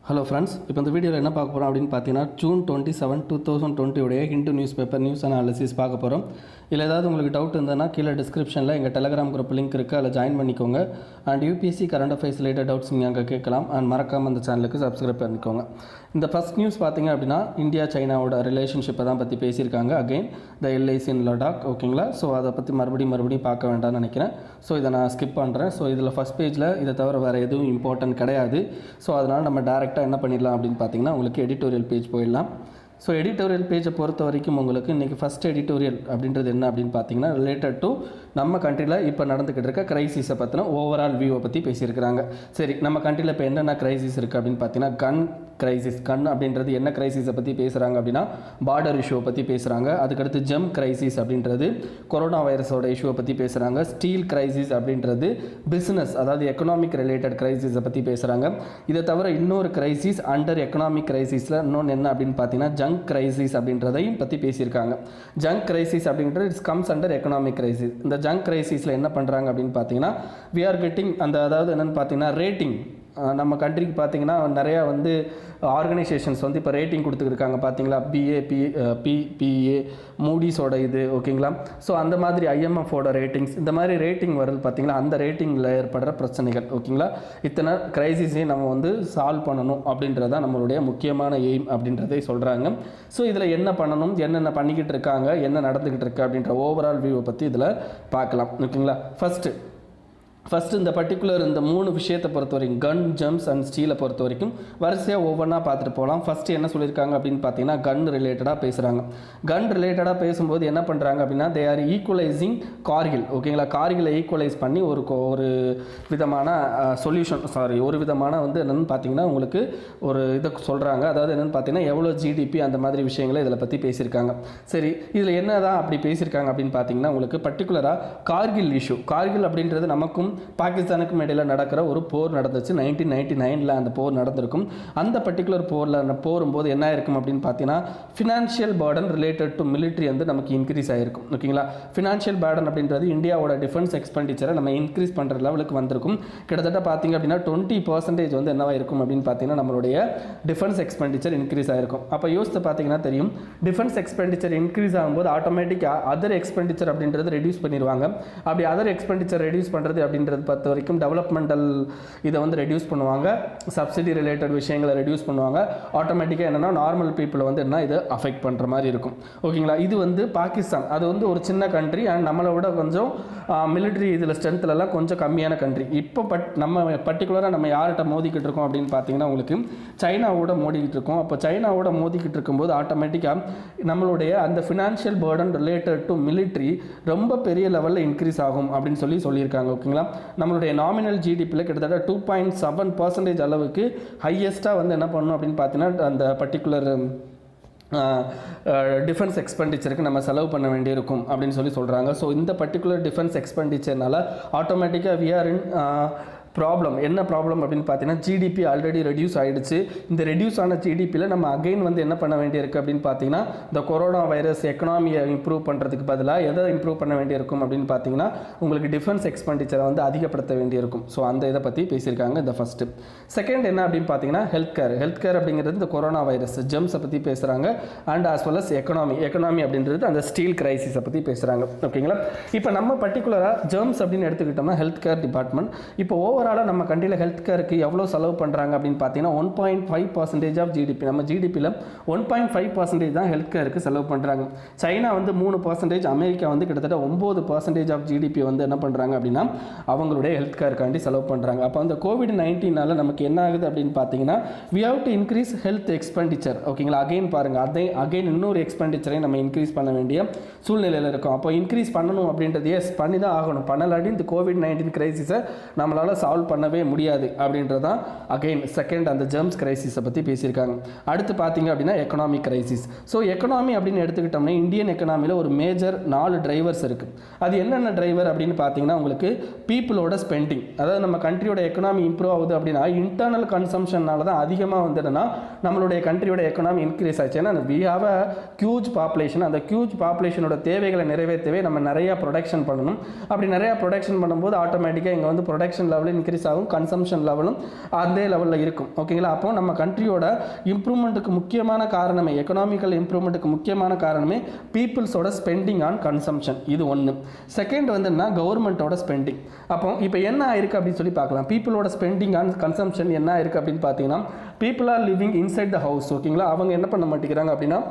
Hello friends, இப்போ இந்த வீடியோவில் என்ன பார்க்க போகிறோம் அப்படின்னு பார்த்தீங்கன்னா June 27, 2020 உடைய Hindu news paper news analysis பார்க்க போகிறோம். இல்லை ஏதாவது உங்களுக்கு டவுட் இருந்ததுன்னா கீழே டிஸ்கிரிப்ஷனில் எங்கள் டெலகிராம் குரூப் லிங்க் இருக்குது, அதில் ஜாயின் பண்ணிக்கோங்க. And UPSC current affairs related doubts நீங்கள் அங்கே கேட்கலாம். அண்ட் மறக்காமல் அந்த சேனலுக்கு சப்ஸ்கிரைப் பண்ணிக்கோங்க. இந்த ஃபஸ்ட் நியூஸ் பார்த்தீங்க அப்படின்னா இந்தியா சைனாவோட ரிலேஷன்ஷிப்பை தான் பற்றி பேசியிருக்காங்க. அகெயின் த எல்ஐசி இன் லடாக், ஓகேங்களா? ஸோ அதை பற்றி மறுபடியும் பார்க்க வேண்டாம்னு நினைக்கிறேன். ஸோ இதை நான் ஸ்கிப் பண்ணுறேன். ஸோ இதில் ஃபஸ்ட் பேஜில் இதை தவிர வேறு எதுவும் இம்பார்ட்டன்ட் கிடையாது. ஸோ அதனால் நம்ம டேரெக்டாக என்ன பண்ணிடலாம் அப்படின்னு பார்த்தீங்கன்னா உங்களுக்கு எடிட்டோரியல் பேஜ் போயிடலாம். ஸோ எடிட்டோரியல் பேஜை பொறுத்த வரைக்கும் உங்களுக்கு இன்றைக்கி ஃபஸ்ட் எடிட்டோரியல் அப்படின்றது என்ன அப்படின்னு பார்த்தீங்கன்னா ரிலேட்டட் டு நம்ம கண்ட்ரியில் இப்போ நடந்துக்கிட்டு இருக்க க்ரைசிஸை பற்றின ஓவரால் வியூவை பற்றி பேசியிருக்கிறாங்க. சரி, நம்ம கண்ட்ரியில் இப்போ என்னென்ன க்ரைசிஸ் இருக்குது அப்படின்னு பார்த்தீங்கன்னா கன் க்ரைசிஸ். கன் அப்படின்றது என்ன க்ரைசிஸை பற்றி பேசுகிறாங்க அப்படின்னா பார்டர் இஷ்யூவை பற்றி பேசுகிறாங்க. அதுக்கடுத்து ஜெம் க்ரைசிஸ் அப்படின்றது கொரோனா வைரஸோட இஷ்யூவை பற்றி பேசுகிறாங்க. ஸ்டீல் க்ரைசிஸ் அப்படின்றது பிஸ்னஸ், அதாவது எக்கனாமிக் ரிலேட்டட் க்ரைசிஸை பற்றி பேசுகிறாங்க. இதை தவிர இன்னொரு க்ரைசிஸ் அண்டர் எக்கனாமிக் க்ரைசிஸில் இன்னொன்று என்ன அப்படின்னு பார்த்தீங்கன்னா ஜங்க் கிரைசிஸ் அப்படின்றதையும் பற்றி பேசியிருக்காங்க. ஜங்க் கிரைசிஸ் அப்படின்றது it's comes under economic crisis. இந்த ஜங்க் கிரைசிஸில் என்ன பண்ணுறாங்க அப்படின்னு பார்த்தீங்கன்னா வி ஆர் கெட்டிங் அதாவது என்னென்னு பார்த்தீங்கன்னா ரேட்டிங். நம்ம கண்ட்ரிக்கு பார்த்தீங்கன்னா நிறையா ஆர்கனைசேஷன்ஸ் இப்போ ரேட்டிங் கொடுத்துருக்காங்க பார்த்தீங்களா? பிஏ மூடிஸோட இது, ஓகேங்களா? ஸோ அந்த மாதிரி ஐஎம்எஃபோட ரேட்டிங்ஸ், இந்த மாதிரி ரேட்டிங் வருது பார்த்தீங்களா? அந்த ரேட்டிங்கில் ஏற்படுற பிரச்சனைகள், ஓகேங்களா? இத்தனை கிரைசிஸையும் நம்ம சால்வ் பண்ணணும் அப்படின்றதான் நம்மளுடைய முக்கியமான எய்ம் அப்படின்றதை சொல்கிறாங்க. ஸோ இதில் என்ன பண்ணணும், என்னென்ன பண்ணிக்கிட்டு இருக்காங்க, என்ன நடந்துக்கிட்டு இருக்கு அப்படின்ற ஓவரால் வியூவை பற்றி இதில் பார்க்கலாம், ஓகேங்களா? ஃபஸ்ட்டு இந்த பர்டிகுலர் இந்த 3 விஷயத்தை பொறுத்த வரைக்கும் கன், ஜெம்ஸ் அண்ட் ஸ்டீலை பொறுத்த வரைக்கும் வரிசையாக ஒவ்வொன்றா பார்த்துட்டு போகலாம். ஃபஸ்ட்டு என்ன சொல்லியிருக்காங்க அப்படின்னு பார்த்தீங்கன்னா கன் ரிலேட்டடாக பேசுகிறாங்க. கன் ரிலேட்டடாக பேசும்போது என்ன பண்ணுறாங்க அப்படின்னா தே ஆர் ஈக்குவலைசிங் கார்கில், ஓகேங்களா? கார்கிலை ஈக்குவலைஸ் பண்ணி ஒரு விதமான ஒரு விதமான என்னென்னு பார்த்தீங்கன்னா உங்களுக்கு ஒரு இதை சொல்கிறாங்க. அதாவது என்னென்னு பார்த்தீங்கன்னா எவ்வளோ ஜிடிபி அந்த மாதிரி விஷயங்களை இதில் பற்றி பேசியிருக்காங்க. சரி, இதில் என்ன தான் அப்படி பேசியிருக்காங்க அப்படின்னு பார்த்தீங்கன்னா உங்களுக்கு பர்டிகுலராக கார்கில் இஷ்யூ. கார்கில் அப்படின்றது நமக்கும் பாகிஸ்தானுக்கும் இடையில் நடக்கிற ஒரு போர் நடந்துச்சு. 1999 அந்த போர் நடந்திருக்கும். அந்த பர்டிகுலர் போரும்போது என்ன இருக்கும் அப்படின்னு பார்த்தீங்கன்னா financial burden related to military நமக்கு இன்க்ரீஸ் ஆகிருக்கும், ஓகேங்களா? ஃபினான்ஷியல் பேர்டன் அப்படின்றது இந்தியாவோட டிஃபென்ஸ் எக்ஸ்பெண்டிச்சரை நம்ம இன்க்ரீஸ் பண்ணுற லெவலுக்கு வந்திருக்கும். கிட்டத்தட்ட பார்த்தீங்க அப்படின்னா 20% என்னவாக இருக்கும் அப்படின்னு பார்த்தீங்கன்னா நம்மளுடைய டிஃபென்ஸ் எக்ஸ்பெண்டிச்சர் இன்க்ரீஸ் ஆகிருக்கும். அப்போ யோசித்து பார்த்தீங்கன்னா தெரியும், டிஃபென்ஸ் எக்ஸ்பெண்டிச்சர் இன்க்ரீஸ் ஆகும்போது ஆட்டோமேட்டிக்காக அதர் எக்ஸ்பெண்டிச்சர் அப்படின்றது ரெடியூஸ் பண்ணிடுவாங்க. அப்படி அதர் எக்ஸ்பெண்டிச்சர் ரெடியூஸ் பண்ணுறது அப்படின்றது பொறுத்த வரைக்கும் டெவலப்மெண்டல் இதை ரெடியூஸ் பண்ணுவாங்க, சப்சிடி ரிலேட்டட் விஷயங்களை ரெடியூஸ் பண்ணுவாங்க. ஆட்டோமேட்டிக்காக என்னென்னா நார்மல் பீப்புளை என்ன இது அஃபெக்ட் பண்ணுற மாதிரி இருக்கும், ஓகேங்களா? இது பாகிஸ்தான், அது ஒரு சின்ன கண்ட்ரி அண்ட் நம்மளை விட கொஞ்சம் மிலிட்ரி இதில் ஸ்ட்ரென்த்லலாம் கொஞ்சம் கம்மியான கண்ட்ரி. இப்போ நம்ம பர்டிகுலராக நம்ம யார்கிட்ட மோதிக்கிட்டு இருக்கோம் அப்படின்னு பார்த்தீங்கன்னா உங்களுக்கு சைனாவோட மோதிக்கிட்டு இருக்கோம். அப்போ சைனாவோட மோதிக்கிட்டு இருக்கும்போது ஆட்டோமேட்டிக்காக நம்மளுடைய அந்த financial burden related to military ரொம்ப பெரிய லெவலில் இன்க்ரீஸ் ஆகும் அப்படின்னு சொல்லியிருக்காங்க, ஓகேங்களா? நம்மளுடைய நாமினல் ஜிடிபியில் கிட்டத்தட்ட 2.7% அளவுக்கு ஹையஸ்ட்டாக என்ன பண்ணணும் அப்படின்னு பார்த்தீங்கன்னா அந்த பர்டிகுலர் டிஃபென்ஸ் எக்ஸ்பெண்டிச்சருக்கு நம்ம செலவு பண்ண வேண்டியிருக்கும் அப்படின்னு சொல்கிறாங்க. ஸோ இந்த பர்டிகுலர் டிஃபென்ஸ் எக்ஸ்பெண்டிச்சர்னால ஆட்டோமேட்டிக்காக வி ஆர் இன் ப்ராப்ளம். என்ன ப்ராப்ளம் அப்படின்னு பார்த்தீங்கன்னா ஜிடிபி ஆல்ரெடி ரெடியூஸ் ஆகிடுச்சு. இந்த ரெடியூஸ் ஆன ஜிடிபியில் நம்ம அகைன் என்ன பண்ண வேண்டியிருக்கு அப்படின்னு பார்த்தீங்கன்னா இந்த கொரோனா வைரஸ் எக்கனாமியை இம்ப்ரூவ் பண்ணுறதுக்கு பதிலாக எதை இம்ப்ரூவ் பண்ண வேண்டியிருக்கும் அப்படின்னு பார்த்தீங்கன்னா உங்களுக்கு டிஃபென்ஸ் எக்ஸ்பெண்டிச்சரை அதிகப்படுத்த வேண்டியிருக்கும். ஸோ அந்த இதை பற்றி பேசியிருக்காங்க. இந்த ஃபஸ்ட்டு. செகண்ட் என்ன அப்படின்னு பார்த்தீங்கன்னா ஹெல்த் கேர் அப்படிங்கிறது இந்த கொரோனா வைரஸ் ஜெம்ஸை பற்றி பேசுகிறாங்க. And as well as economy அப்படின்றது அந்த ஸ்டீல் கிரைசிஸை பற்றி பேசுகிறாங்க, ஓகேங்களா? இப்போ நம்ம பர்டிகுலராக ஜெர்ம்ஸ் அப்படின்னு எடுத்துக்கிட்டோம்னா ஹெல்த் கேர் டிபார்ட்மெண்ட் இப்போ ஓவராலாக நம்ம கண்ட்ரியில் ஹெல்த் கேருக்கு எவ்வளோ செலவு பண்ணுறாங்க அப்படின்னு பார்த்தீங்கன்னா 1.5% ஆஃப் ஜிடிபி. நம்ம ஜிடிபியில் 1.5% தான் ஹெல்த் கேருக்கு செலவு பண்ணுறாங்க. சைனா 3%, அமெரிக்கா கிட்டத்தட்ட 9% ஆஃப் ஜிடிபி என்ன பண்ணுறாங்க அப்படின்னா அவங்களுடைய ஹெல்த் கேருக்காண்டி செலவு பண்ணுறாங்க. அப்போ அந்த COVID-19 நமக்கு என்ன ஆகுது அப்படின்னு பார்த்தீங்கன்னா we have to increase health expenditure, ஓகேங்களா? அகைன் பாருங்கள், அகைன் இன்னொரு எக்ஸ்பெண்டிச்சரையும் நம்ம இன்க்ரீஸ் பண்ண வேண்டிய சூழ்நிலையில் இருக்கும். அப்போ இன்க்ரீஸ் பண்ணணும் அப்படின்றது எஸ் பண்ணி தான் ஆகணும். பண்ணலாட்டி இந்த COVID-19 கிரைசிஸை நம்மளால் சால்வ் பண்ணவே முடியாது அப்படின்றதான் அகைன் செகண்ட் அந்த ஜெர்ம்ஸ் கிரைசிஸை பற்றி பேசியிருக்காங்க. அடுத்து பார்த்தீங்க அப்படின்னா எக்கனாமிக் கிரைசிஸ். ஸோ எக்கனாமி அப்படின்னு எடுத்துக்கிட்டோம்னா இந்தியன் எக்கனாமியில் ஒரு மேஜர் 4 டிரைவர்ஸ் இருக்குது. அது என்னென்ன டிரைவர் அப்படின்னு பார்த்தீங்கன்னா உங்களுக்கு பீப்புளோட ஸ்பெண்டிங், அதாவது நம்ம கண்ட்ரியோட எக்கனாமி இம்ப்ரூவ் ஆகுது அப்படின்னா இன்டர்னல் கன்சம்ஷனால தான் அதிகமாக என்னன்னா நம்மளுடைய கண்ட்ரியோட எக்கனாமி இன்க்ரீஸ் ஆச்சு. ஏன்னா we have a huge population. அந்த ஹியூஜ் பாப்புலேஷனோட தேவைகளை நிறைவேற்றவே நம்ம நிறையா ப்ரொடக்ஷன் பண்ணணும். அப்படி நிறையா ப்ரொடக்ஷன் பண்ணும்போது ஆட்டோமேட்டிக்காக இங்கே ப்ரொடக்ஷன் லெவலில் இன்க்ரீஸ் ஆகும், கன்சம்ஷன் லெவலும் அதே லெவலில் இருக்கும். ஓகேங்களா? அப்போ நம்ம கண்ட்ரியோட இம்ப்ரூவ்மெண்ட்டுக்கு முக்கியமான காரணமே, எக்கனாமிக்கல் இம்ப்ரூவ்மெண்ட்டுக்கு முக்கியமான காரணமே பீப்புள்ஸோட ஸ்பெண்டிங் ஆன் கன்சம்ஷன். இது ஒன்று. செகண்ட் வந்துன்னா கவர்மெண்ட்டோட ஸ்பெண்டிங். அப்போ இப்போ என்ன ஆயிருக்கு அப்படின்னு சொல்லி பார்க்கலாம். பீப்புளோட ஸ்பெண்டிங் ஆன் கன்சம்ஷன் என்ன ஆயிருக்கு அப்படின்னு பார்த்தீங்கன்னா, people are living inside the house. ஓகேங்களா? அவங்க என்ன பண்ண மாட்டேங்கிறாங்க அப்படின்னா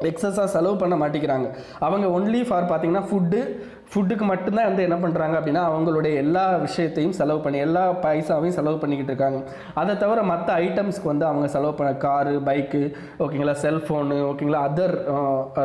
எக்ஸஸாக செலவு பண்ண மாட்டேங்கிறாங்க. அவங்க ஒன்லி ஃபார் பார்த்தீங்கன்னா ஃபுட்டுக்கு மட்டும்தான் வந்து என்ன பண்ணுறாங்க அப்படின்னா அவங்களுடைய எல்லா விஷயத்தையும் செலவு பண்ணி எல்லா பைசாவையும் செலவு பண்ணிக்கிட்டு இருக்காங்க. அதை தவிர மற்ற ஐட்டம்ஸ்க்கு வந்து அவங்க செலவு பண்ண காரு, பைக்கு, ஓகேங்களா, செல்ஃபோனு, ஓகேங்களா, அதர்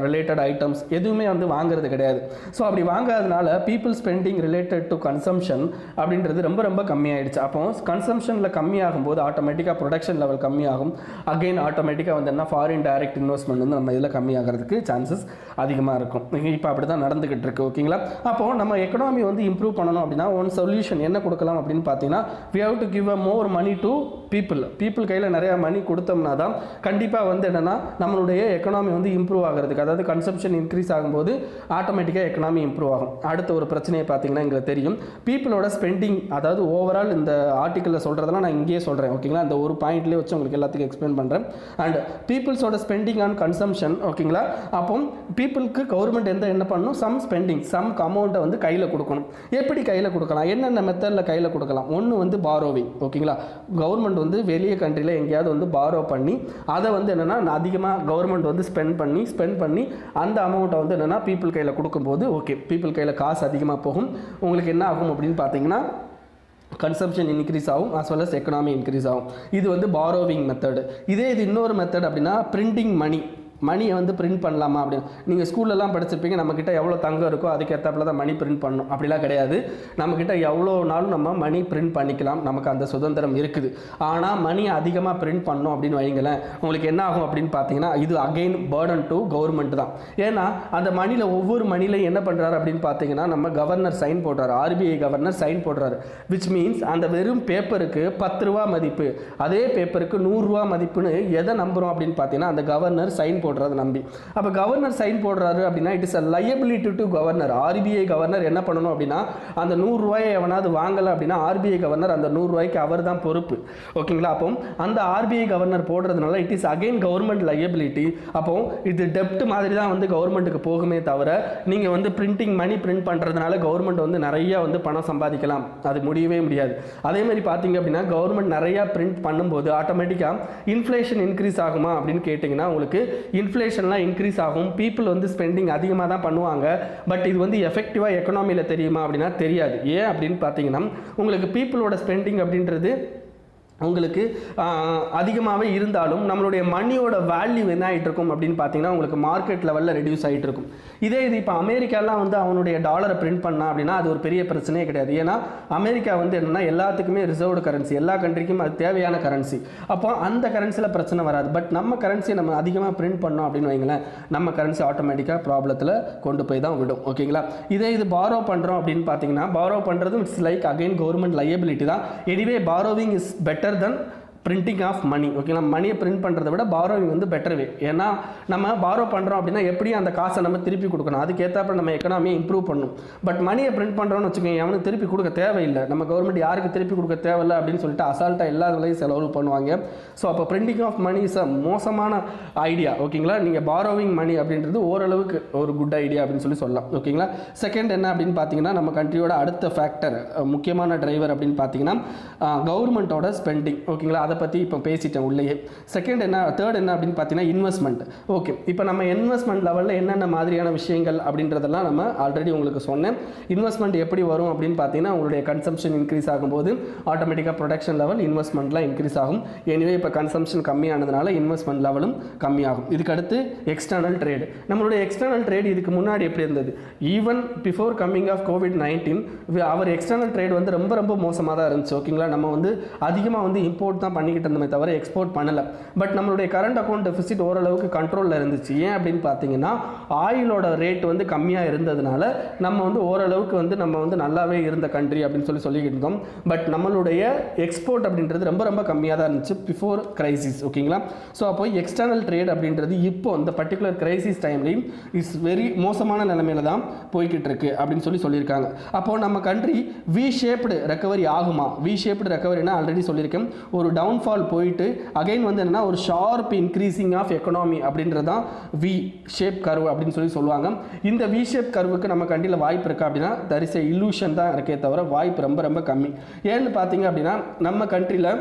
ரிலேட்டட் ஐட்டம்ஸ் எதுவுமே வந்து வாங்குறது கிடையாது. ஸோ அப்படி வாங்காதனால people spending related to consumption அப்படின்றது ரொம்ப ரொம்ப கம்மியாயிடுச்சு. அப்போ கன்சம்ஷனில் கம்மியாகும் போது ஆட்டோமேட்டிக்காக ப்ரொடக்ஷன் லெவல் கம்மியாகும். அகெயின் ஆட்டோமேட்டிக்காக வந்து என்ன ஃபாரின் டைரக்ட் இன்வெஸ்ட்மெண்ட் வந்து நம்ம இதில் கம்மியாகிறதுக்கு சான்சஸ் அதிகமாக இருக்கும். இப்போ அப்படி தான் நடந்துக்கிட்டு இருக்கு. ஓகேங்களா? அப்போது நம்ம எக்கனாமி வந்து இம்ப்ரூவ் பண்ணணும் அப்படின்னா ஒன் சொல்யூஷன் என்ன கொடுக்கலாம் அப்படின்னு பார்த்தீங்கன்னா, we have to give a more money to people கையில் நிறையா மணி கொடுத்தோம்னா தான் கண்டிப்பாக வந்து என்னென்னா நம்மளுடைய எக்கனாமி வந்து இம்ப்ரூவ் ஆகிறதுக்கு, அதாவது கன்சம்ஷன் இன்க்ரீஸ் ஆகும்போது ஆட்டோமேட்டிக்காக எக்கனாமி இம்ப்ரூவ் ஆகும். அடுத்த ஒரு பிரச்சனையை பார்த்தீங்கன்னா எங்களுக்கு தெரியும், பீப்புளோட ஸ்பெண்டிங், அதாவது ஓவரால் இந்த ஆர்டிக்கலில் சொல்கிறதெல்லாம் நான் இங்கேயே சொல்கிறேன். ஓகேங்களா? அந்த ஒரு பாயிண்ட்லேயே வச்சு உங்களுக்கு எல்லாத்துக்கும் எக்ஸ்பிளைன் பண்ணுறேன். அண்ட் பீப்புள்ஸோட ஸ்பெண்டிங் ஆன் கன்சம்ஷன். ஓகேங்களா? அப்போ பீப்புளுக்கு கவர்மெண்ட் என்ன பண்ணணும், சம் ஸ்பெண்டிங், சம் அமௌண்ட்டை வந்து கையில் கொடுக்கணும். எப்படி கையில் கொடுக்கலாம், என்னென்ன மெத்தடில் கையில் கொடுக்கலாம்? ஒன்று வந்து பாரோவிங். ஓகேங்களா? கவர்மெண்ட் வந்து வெளியே கண்ட்ரியில் எங்கேயாவது வந்து பாரோ பண்ணி அதை வந்து என்னென்னா அதிகமாக கவர்மெண்ட் வந்து ஸ்பெண்ட் பண்ணி அந்த அமௌண்ட்டை வந்து என்னென்னா பீப்புள் கையில் கொடுக்கும்போது ஓகே, பீப்புள் கையில் காசு அதிகமாக போகும். உங்களுக்கு என்ன ஆகும் அப்படின்னு பார்த்தீங்கன்னா கன்சம்ஷன் இன்க்ரீஸ் ஆகும், as well as economy increase ஆகும். இது வந்து பாரோவிங் மெத்தடு. இது இன்னொரு மெத்தட் அப்படின்னா பிரிண்டிங் மணியை வந்து பிரிண்ட் பண்ணலாமா அப்படின்னு. நீங்கள் ஸ்கூல்லலாம் படிச்சிருப்பீங்க, நம்மக்கிட்ட எவ்வளோ தங்கம் இருக்கோ அதுக்கேற்றாப்புல தான் மணி பிரிண்ட் பண்ணணும். அப்படிலாம் கிடையாது. நம்மக்கிட்ட எவ்வளோ நாளும் நம்ம மணி பிரிண்ட் பண்ணிக்கலாம், நமக்கு அந்த சுதந்திரம் இருக்குது. ஆனால் மணியை அதிகமாக பிரிண்ட் பண்ணோம் அப்படின்னு வைங்களேன், உங்களுக்கு என்ன ஆகும் அப்படின்னு பார்த்தீங்கன்னா இது அகெயின் பர்டன் டு கவர்மெண்ட் தான். ஏன்னா அந்த மணியில் ஒவ்வொரு மணிலையும் என்ன பண்ணுறாரு அப்படின்னு பார்த்தீங்கன்னா நம்ம கவர்னர் சைன் போடுறாரு, ஆர்பிஐ கவர்னர் சைன் போடுறாரு. விச் மீன்ஸ் அந்த வெறும் பேப்பருக்கு 10 ரூபா மதிப்பு, அதே பேப்பருக்கு 100 ரூபா மதிப்புன்னு எதை நம்புகிறோம் அப்படின்னு பார்த்தீங்கன்னா அந்த கவர்னர் சைன் போடுறது நம்பி. அப்போ கவர்னர் சைன் போடுறாரு அப்படின்னா it is a liability to governor. RBI governor என்ன பண்ணணும் அப்படின்னா அந்த 100 ரூபாயை எவனாவது வாங்கலை அப்படின்னா ஆர்பிஐ கவர்னர் அந்த 100 ரூபாய்க்கு அவர் தான் பொறுப்பு. ஓகேங்களா? அப்போ அந்த ஆர்பிஐ கவர்னர் போடுறதுனால it is again government liability. அப்போ இது டெப்ட் மாதிரி தான் வந்து கவர்மெண்ட்டுக்கு போகுமே தவிர நீங்கள் வந்து மணி பிரிண்ட் பண்ணுறதுனால கவர்மெண்ட் வந்து நிறைய வந்து பணம் சம்பாதிக்கலாம், அது முடியவே முடியாது. அதே மாதிரி பார்த்தீங்க அப்படின்னா கவர்மெண்ட் நிறையா பிரிண்ட் பண்ணும்போது ஆட்டோமேட்டிக்காக இன்ஃப்ளேஷன் இன்க்ரீஸ் ஆகுமா அப்படின்னு கேட்டிங்கன்னா உங்களுக்கு இன்ஃப்ளேஷன்லாம் இன்க்ரீஸ் ஆகும். பீப்புள் வந்து ஸ்பெண்டிங் அதிகமாக தான் பண்ணுவாங்க. பட் இது வந்து எஃபெக்டிவாக எக்கனாமியில் தெரியுமா அப்படின்னா தெரியாது. ஏன் அப்படின்னு பார்த்தீங்கன்னா உங்களுக்கு பீப்புளோட ஸ்பெண்டிங் அப்படின்றது உங்களுக்கு அதிகமாகவே இருந்தாலும் நம்மளுடைய மணியோட வேல்யூ என்ன ஆகிட்டு இருக்கும் அப்படின்னு பார்த்தீங்கன்னா உங்களுக்கு மார்க்கெட் லெவலில் ரெடியூஸ் ஆகிட்டு இருக்கும். இது இப்போ அமெரிக்காலாம் வந்து அவனுடைய டாலரை பிரிண்ட் பண்ணா அப்படின்னா அது ஒரு பெரிய பிரச்சனையே கிடையாது. ஏன்னா அமெரிக்கா வந்து என்னென்னா எல்லாத்துக்குமே ரிசர்வ்டு கரன்சி, எல்லா கண்ட்ரிக்கும் அது தேவையான கரன்சி. அப்போ அந்த கரன்சியில் பிரச்சனை வராது. பட் நம்ம கரன்சியை நம்ம அதிகமாக பிரிண்ட் பண்ணோம் அப்படின்னு வைங்களேன், நம்ம கரன்சி ஆட்டோமேட்டிக்காக ப்ராப்ளத்தில் கொண்டு போய் தான் விடும். ஓகேங்களா? இது பாரோ பண்ணுறோம் அப்படின்னு பார்த்தீங்கன்னா பாரோ பண்ணுறதும் it's like again government liability தான். Anyway borrowing is better than printing of money. ஓகேங்களா? மணியை பிரிண்ட் பண்ணுறதை விட பாரோவிங் வந்து பெட்டர் வே. ஏன்னா நம்ம பாரோ பண்ணுறோம் அப்படின்னா எப்படியும் அந்த காசை நம்ம திருப்பி கொடுக்கணும், அதுக்கேற்றப்ப நம்ம எக்கனாமியை இம்ப்ரூவ் பண்ணணும். பட் மணியை பிரிண்ட் பண்ணுறோன்னு வச்சுக்கோங்க, அவனுக்கு திருப்பி கொடுக்க தேவையில்லை, நம்ம கவர்மெண்ட் யாருக்கு திருப்பி கொடுக்க தேவையில்லை அப்படின்னு சொல்லிட்டு அசால்ட்டாக எல்லா விலையும் செலவு பண்ணுவாங்க. ஸோ அப்போ printing of money is a மோசமான ஐடியா. ஓகேங்களா? நீங்கள் பாரோவிங் மணி அப்படின்றது ஓரளவுக்கு ஒரு குட் ஐடியா அப்படின்னு சொல்லலாம். ஓகேங்களா? செகண்ட் என்ன அப்படின்னு பார்த்தீங்கன்னா நம்ம கண்ட்ரியோட அடுத்த ஃபேக்டர், முக்கியமான டிரைவர் அப்படின்னு பார்த்தீங்கன்னா கவர்மெண்ட்டோட ஸ்பெண்டிங். ஓகேங்களா? அதை பற்றி இப்போ பேசிட்டேன் உள்ளேயே. தேர்ட் என்ன அப்படின்னு பார்த்தீங்கன்னா இன்வெஸ்ட்மெண்ட். ஓகே, இப்போ நம்ம இன்வெஸ்ட்மெண்ட் லெவலில் என்னென்ன மாதிரியான விஷயங்கள் அப்படின்றதெல்லாம் நம்ம ஆல்ரெடி உங்களுக்கு சொன்னேன். இன்வெஸ்ட்மெண்ட் எப்படி வரும் அப்படின்னு பார்த்தீங்கன்னா உங்களுடைய கன்சம்ஷன் இன்க்ரீஸ் ஆகும்போது ஆட்டோமேட்டிக்காக ப்ரொடக்ஷன் லெவல் இன்வெஸ்ட்மெண்ட்லாம் இன்க்ரீஸ் ஆகும். எனிவே இப்போ கன்சம்ஷன் கம்மியானதுனால இன்வெஸ்ட்மெண்ட் லெவலும் கம்மியாகும். இதுக்கு அடுத்து எக்ஸ்டர்னல் ட்ரேடு. நம்மளுடைய எக்ஸ்டர்னல் ட்ரேடு இதுக்கு முன்னாடி எப்படி இருந்தது? Even before coming of COVID-19 our external trade வந்து ரொம்ப ரொம்ப மோசமாக தான் இருந்துச்சு. ஓகேங்களா? நம்ம வந்து அதிகமாக வந்து இம்போர்ட் தான் பண்ணிக்கிட்டு இருந்தோமே தவிர எக்ஸ்போர்ட் பண்ணலை. பட் நம்மளுடைய கரண்ட் அக்கௌண்ட் டெஃபிசிட் ஓரளவுக்கு கண்ட்ரோலில் இருந்துச்சு. ஏன் அப்படின்னு பார்த்தீங்கன்னா ஆயிலோட ரேட் வந்து கம்மியாக இருந்ததுனால நம்ம வந்து ஓரளவுக்கு வந்து நம்ம வந்து நல்லாவே இருந்த கண்ட்ரி அப்படின்னு சொல்லிக்கிட்டு இருந்தோம். பட் நம்மளுடைய எக்ஸ்போர்ட் அப்படின்றது ரொம்ப ரொம்ப கம்மியாக தான் இருந்துச்சு பிஃபோர் கிரைசிஸ். ஓகேங்களா? ஸோ அப்போ எக்ஸ்டர்னல் ட்ரேட் அப்படின்றது இப்போ இந்த பர்டிகுலர் கிரைசிஸ் டைம்லையும் இஸ் வெரி மோசமான நிலைமையில தான் போய்கிட்டு இருக்கு அப்படின்னு சொல்லியிருக்காங்க. அப்போது நம்ம கண்ட்ரி வி ஷேப்டு ரெக்கவரி ஆகுமா? வி ஷேப்டு ரெக்கவரினா ஆல்ரெடி சொல்லியிருக்கேன், ஒரு டவுன்ஃபால் போயிட்டு அகைன் வந்து என்னன்னா ஒரு ஷார்ப் இன்க்ரீசிங் ஆஃப் எக்கனாமி அப்படின்றது தான் வி ஷேப் கர்வ் அப்படின்னு சொல்லுவாங்க. இந்த வி ஷேப் கர்வுக்கு நம்ம கண்ட்ரியில் வாய்ப்பு இருக்கா அப்படின்னா தர் இஸ் எ இல்லூஷன் தான் இருக்கே தவிர வாய்ப்பு ரொம்ப ரொம்ப கம்மி. ஏன்னு பார்த்தீங்க அப்படின்னா நம்ம கண்ட்ரியில்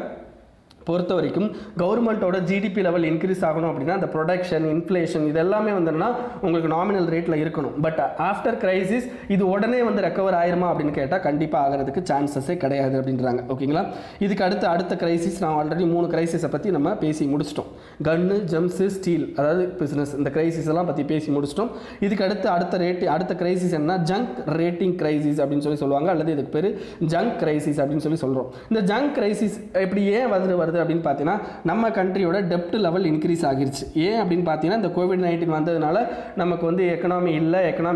பொறுத்த வரைக்கும் கவர்மெண்ட்டோட ஜிடிபி லெவல் இன்க்ரீஸ் ஆகணும் அப்படின்னா அந்த ப்ரொடக்ஷன், இன்ஃப்ளேஷன் இது எல்லாமே வந்துன்னா உங்களுக்கு நாமினல் ரேட்டில் இருக்கணும். பட் ஆஃப்டர் கிரைசிஸ் இது உடனே வந்து ரெக்கவர் ஆயிருமா அப்படின்னு கேட்டால் கண்டிப்பாக ஆகிறதுக்கு சான்சஸே கிடையாது அப்படின்றாங்க. ஓகேங்களா? இதுக்கு அடுத்த கிரைசிஸ் நான் ஆல்ரெடி 3 கிரைசிஸை பற்றி நம்ம பேசி முடிச்சிட்டோம். கன்னு, ஜெம்ஸு, ஸ்டீல், அதாவது பிஸ்னஸ், இந்த கிரைசிஸ் எல்லாம் பற்றி பேசி முடிச்சிட்டோம். இதுக்கு அடுத்த கிரைசிஸ் என்ன? ஜங்க் ரேட்டிங் கிரைசிஸ் அப்படின்னு சொல்லுவாங்க, அல்லது இதுக்கு பேர் ஜங்க் கிரைசிஸ் அப்படின்னு சொல்கிறோம். இந்த ஜங்க் கிரைசிஸ் எப்படி ஏன் வருது அப்படின்னு பார்த்தீங்கன்னா நம்ம கண்ட்ரியோட டெப்ட் லெவல் இன்க்ரீஸ் ஆகிருச்சு. ஏன் அப்படின்னு பார்த்தீங்கன்னா இந்த கோவிட்-19 வந்ததுனால நமக்கு வந்து எக்கனாமி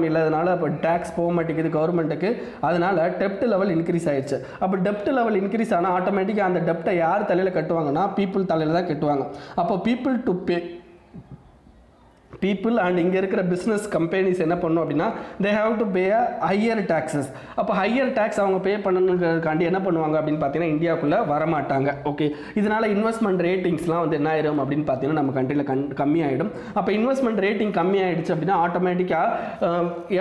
இல்லாதனால இப்போ டேக்ஸ் போக மாட்டேங்குது கவர்மெண்ட்டுக்கு, அதனால டெப்ட் லெவல் இன்க்ரீஸ் ஆயிடுச்சு. அப்போ டெப்ட் லெவல் இன்க்ரீஸ் ஆனால் ஆட்டோமேட்டிக்காக அந்த டெப்ட்டை யார் தலையில் கட்டுவாங்கன்னா பீப்புள் தலையில் தான் கட்டுவாங்க. அப்போ people to pay people and இங்கே இருக்கிற பிஸ்னஸ் கம்பெனிஸ் என்ன பண்ணும் அப்படின்னா they have to pay higher taxes. அப்போ ஹையர் டேக்ஸ் அவங்க பே பண்ணணுங்கிறதுக்காண்டி என்ன பண்ணுவாங்க அப்படின்னு பார்த்தீங்கன்னா இந்தியாவுக்குள்ளே வரமாட்டாங்க. ஓகே, இதனால் இன்வெஸ்ட்மெண்ட் ரேட்டிங்ஸ்லாம் வந்து என்ன ஆயிடும் அப்படின்னு பார்த்தீங்கன்னா நம்ம கண்ட்ரியில் கம்மியாயிடும். அப்போ இன்வெஸ்ட்மெண்ட் ரேட்டிங் கம்மியாயிடுச்சு அப்படின்னா ஆட்டோமேட்டிக்காக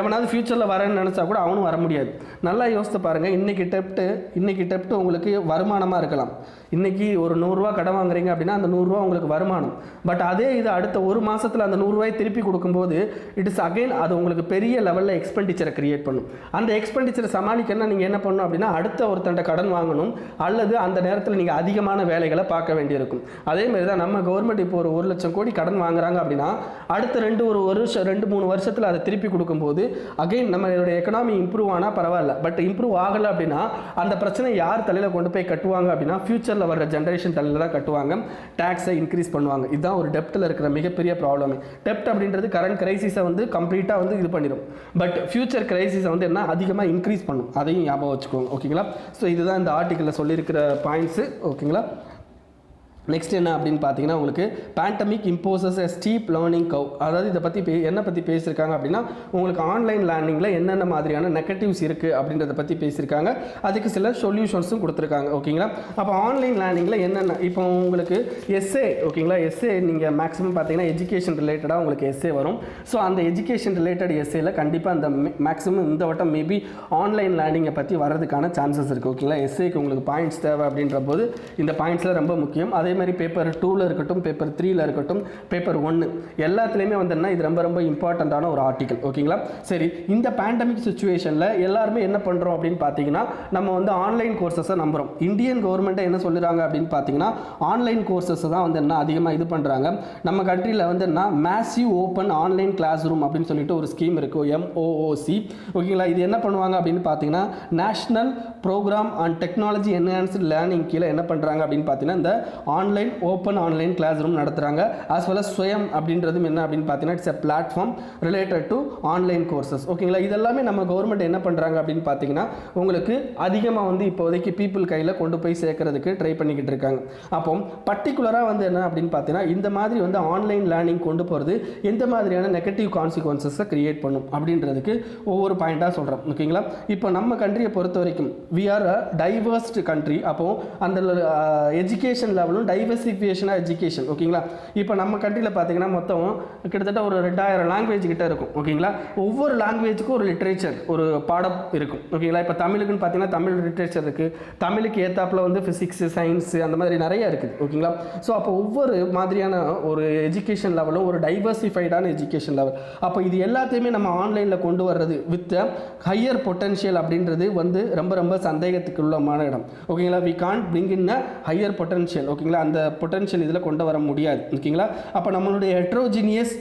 எவனாவது ஃபியூச்சரில் வரேன்னு நினச்சா கூட அவனும் வர முடியாது. நல்லா யோசித்து பாருங்கள், இன்றைக்கி டெப்ட்டு உங்களுக்கு வருமானமாக இருக்கலாம். இன்றைக்கி ஒரு 100 ரூபா கடன் வாங்குறீங்க அப்படின்னா அந்த 100 ரூபா உங்களுக்கு வருமானம். பட் அதே இது அடுத்த ஒரு மாதத்தில் அந்த 100 ரூபாய் திருப்பி கொடுக்கும்போது இட் இஸ் அகைன் அது உங்களுக்கு பெரிய லெவலில் எக்ஸ்பெண்டிச்சரை கிரியேட் பண்ணும். அந்த எக்ஸ்பெண்டிச்சரை சமாளிக்கணும்னா நீங்கள் என்ன பண்ணணும் அப்படின்னா அடுத்த ஒருத்தண்ட கடன் வாங்கணும், அல்லது அந்த நேரத்தில் நீங்கள் அதிகமான வேலைகளை பார்க்க வேண்டியிருக்கும். அதேமாதிரி தான் நம்ம கவர்மெண்ட் இப்போ ஒரு 1 லட்சம் கோடி கடன் வாங்குறாங்க அப்படின்னா அடுத்த 2-3 வருஷத்தில் அதை திருப்பி கொடுக்கும்போது அகைன் நம்மளுடைய எக்கனாமி இம்ப்ரூவ் ஆனால் பரவாயில்ல. பட் இம்ப்ரூவ் ஆகலை அப்படின்னா அந்த பிரச்சனை யார் தலையில் கொண்டு போய் கட்டுவாங்க அப்படின்னா ஃபியூச்சரில் வர்ற ஜென்ரேஷன் தலையில் தான் கட்டுவாங்க, டேக்ஸை இன்க்ரீஸ் பண்ணுவாங்க. இதுதான் ஒரு டெப்ட்டில் இருக்கிற மிகப்பெரிய ப்ராப்ளமே. டெப்ட் அப்படின்றது கரண்ட் கிரைசிஸை வந்து கம்ப்ளீட்டாக வந்து இது பண்ணிடும். பட் ஃபியூச்சர் கிரைசிஸை வந்து என்ன அதிகமாக இன்க்ரீஸ் பண்ணும், அதையும் ஞாபகம் வச்சுக்கோங்க. ஓகேங்களா? ஸோ இதுதான் இந்த ஆர்டிக்கலில் சொல்லியிருக்கிற பாயிண்ட்ஸு. ஓகேங்களா? நெக்ஸ்ட் என்ன அப்படின்னு பார்த்தீங்கன்னா உங்களுக்கு பேண்டமிக் இம்போசஸ் எ ஸ்டீப் லேர்னிங் கவ். அதாவது இதை பற்றி என்ன பற்றி பேசியிருக்காங்க அப்படின்னா உங்களுக்கு ஆன்லைன் லேர்னிங்கில் என்னென்ன மாதிரியான நெகட்டிவ்ஸ் இருக்குது அப்படின்றத பற்றி பேசியிருக்காங்க. அதுக்கு சில சொல்யூஷன்ஸும் கொடுத்துருக்காங்க. ஓகேங்களா? அப்போ ஆன்லைன் லேர்னிங்கில் என்னென்ன இப்போ உங்களுக்கு எஸ்ஏ, ஓகேங்களா, எஸ்ஏ நீங்கள் மேக்ஸிமம் பார்த்தீங்கன்னா எஜுகேஷன் ரிலேட்டடாக உங்களுக்கு எஸ்ஏ வரும். ஸோ அந்த எஜுகேஷன் ரிலேட்டட் எஸ்ஏல கண்டிப்பாக அந்த மேக்ஸிமம் இந்த வட்டம் மேபி ஆன்லைன் லேர்னிங்கை பற்றி வரதுக்கான சான்சஸ் இருக்குது. ஓகேங்களா? எஸ்ஏக்கு உங்களுக்கு பாயிண்ட்ஸ் தேவை அப்படின்ற போது இந்த பாயிண்ட்ஸில் ரொம்ப முக்கியம். அதே மாதிரி பேப்பர் 2ல் இருக்கட்டும், பேப்பர் 3ல் இருக்கட்டும், பேப்பர் 1 எல்லாத்துலேயுமே வந்தோம்னா இது ரொம்ப ரொம்ப இம்பார்ட்டண்ட்டான ஒரு ஆர்டிக்கல். ஓகேங்களா? சரி, இந்த பேண்டமிக் சுச்சுவேஷனில் எல்லாருமே என்ன பண்ணுறோம் அப்படின்னு பார்த்தீங்கன்னா நம்ம வந்து ஆன்லைன் கோர்சஸை நம்புகிறோம். இந்தியன் கவர்மெண்ட்டை என்ன சொல்லுறாங்க அப்படின்னு பார்த்தீங்கன்னா ஆன்லைன் கோர்சஸை தான் வந்து என்ன அதிகமாக இது பண்ணுறாங்க. நம்ம கண்ட்ரியில் வந்து என்ன massive open online classroom அப்படின்னு சொல்லிட்டு ஒரு ஸ்கீம் இருக்குது, MOOC. ஓகேங்களா? இது என்ன பண்ணுவாங்க அப்படின்னு பார்த்தீங்கன்னா national programme and technology enhanced learning கீழே என்ன பண்ணுறாங்க அப்படின்னு பார்த்தீங்கன்னா இந்த online open online classroom நடத்துகிறாங்க. ஆஸ் வெல் அஸ் ஸ்வயம் அப்படின்றதும் என்ன அப்படின்னு பார்த்தீங்கன்னா it's a platform related to online courses. ஓகேங்களா? இதெல்லாமே நம்ம கவர்மெண்ட் என்ன பண்ணுறாங்க அப்படின்னு பார்த்தீங்கன்னா உங்களுக்கு அதிகமாக வந்து இப்போதைக்கு பீப்புள் கையில் கொண்டு போய் சேர்க்கறதுக்கு ட்ரை பண்ணிக்கிட்டு இருக்காங்க. அப்போ பர்டிகுலராக வந்து என்ன அப்படின்னு பார்த்தீங்கன்னா இந்த மாதிரி வந்து ஆன்லைன் லேர்னிங் கொண்டு போகிறது எந்த மாதிரியான நெகட்டிவ் கான்சிக்வன்சஸை கிரியேட் பண்ணும் அப்படின்றதுக்கு ஒவ்வொரு பாயிண்ட்டாக சொல்கிறோம். ஓகேங்களா? இப்போ நம்ம கண்ட்ரியை பொறுத்த வரைக்கும் we are a diversed country. அப்போது அந்த education level diversification of education. ஓகேங்களா? இப்போ நம்ம கண்ட்ரியில் பார்த்தீங்கன்னா மொத்தம் கிட்டத்தட்ட ஒரு 2000 லாங்குவேஜ் கிட்ட இருக்கும். ஓகேங்களா? ஒவ்வொரு லாங்குவேஜுக்கும் ஒரு லிட்ரேச்சர், ஒரு பாடம் இருக்கும். ஓகேங்களா? இப்போ தமிழுக்குன்னு பார்த்தீங்கன்னா தமிழ் லிட்ரேச்சர் இருக்குது, தமிழுக்கு ஏத்தாப்பில் வந்து ஃபிசிக்ஸு, சயின்ஸு அந்த மாதிரி நிறைய இருக்குது. ஓகேங்களா? ஸோ அப்போ ஒவ்வொரு மாதிரியான ஒரு எஜுகேஷன் லெவலும் ஒரு டைவர்சிஃபைடான எஜுகேஷன் லெவல். அப்போ இது எல்லாத்தையுமே நம்ம ஆன்லைனில் கொண்டு வர்றது வித் ஹையர் பொட்டன்ஷியல் அப்படின்றது வந்து ரொம்ப ரொம்ப சந்தேகத்துக்குள்ளமான இடம். ஓகேங்களா? We can't bring in a higher potential. ஓகேங்களா? அந்த பொட்டன்ஷியல் இதில் கொண்டு வர முடியாது. ஓகேங்களா? அப்போ நம்மளுடைய ஹெட்ரோஜினியஸ்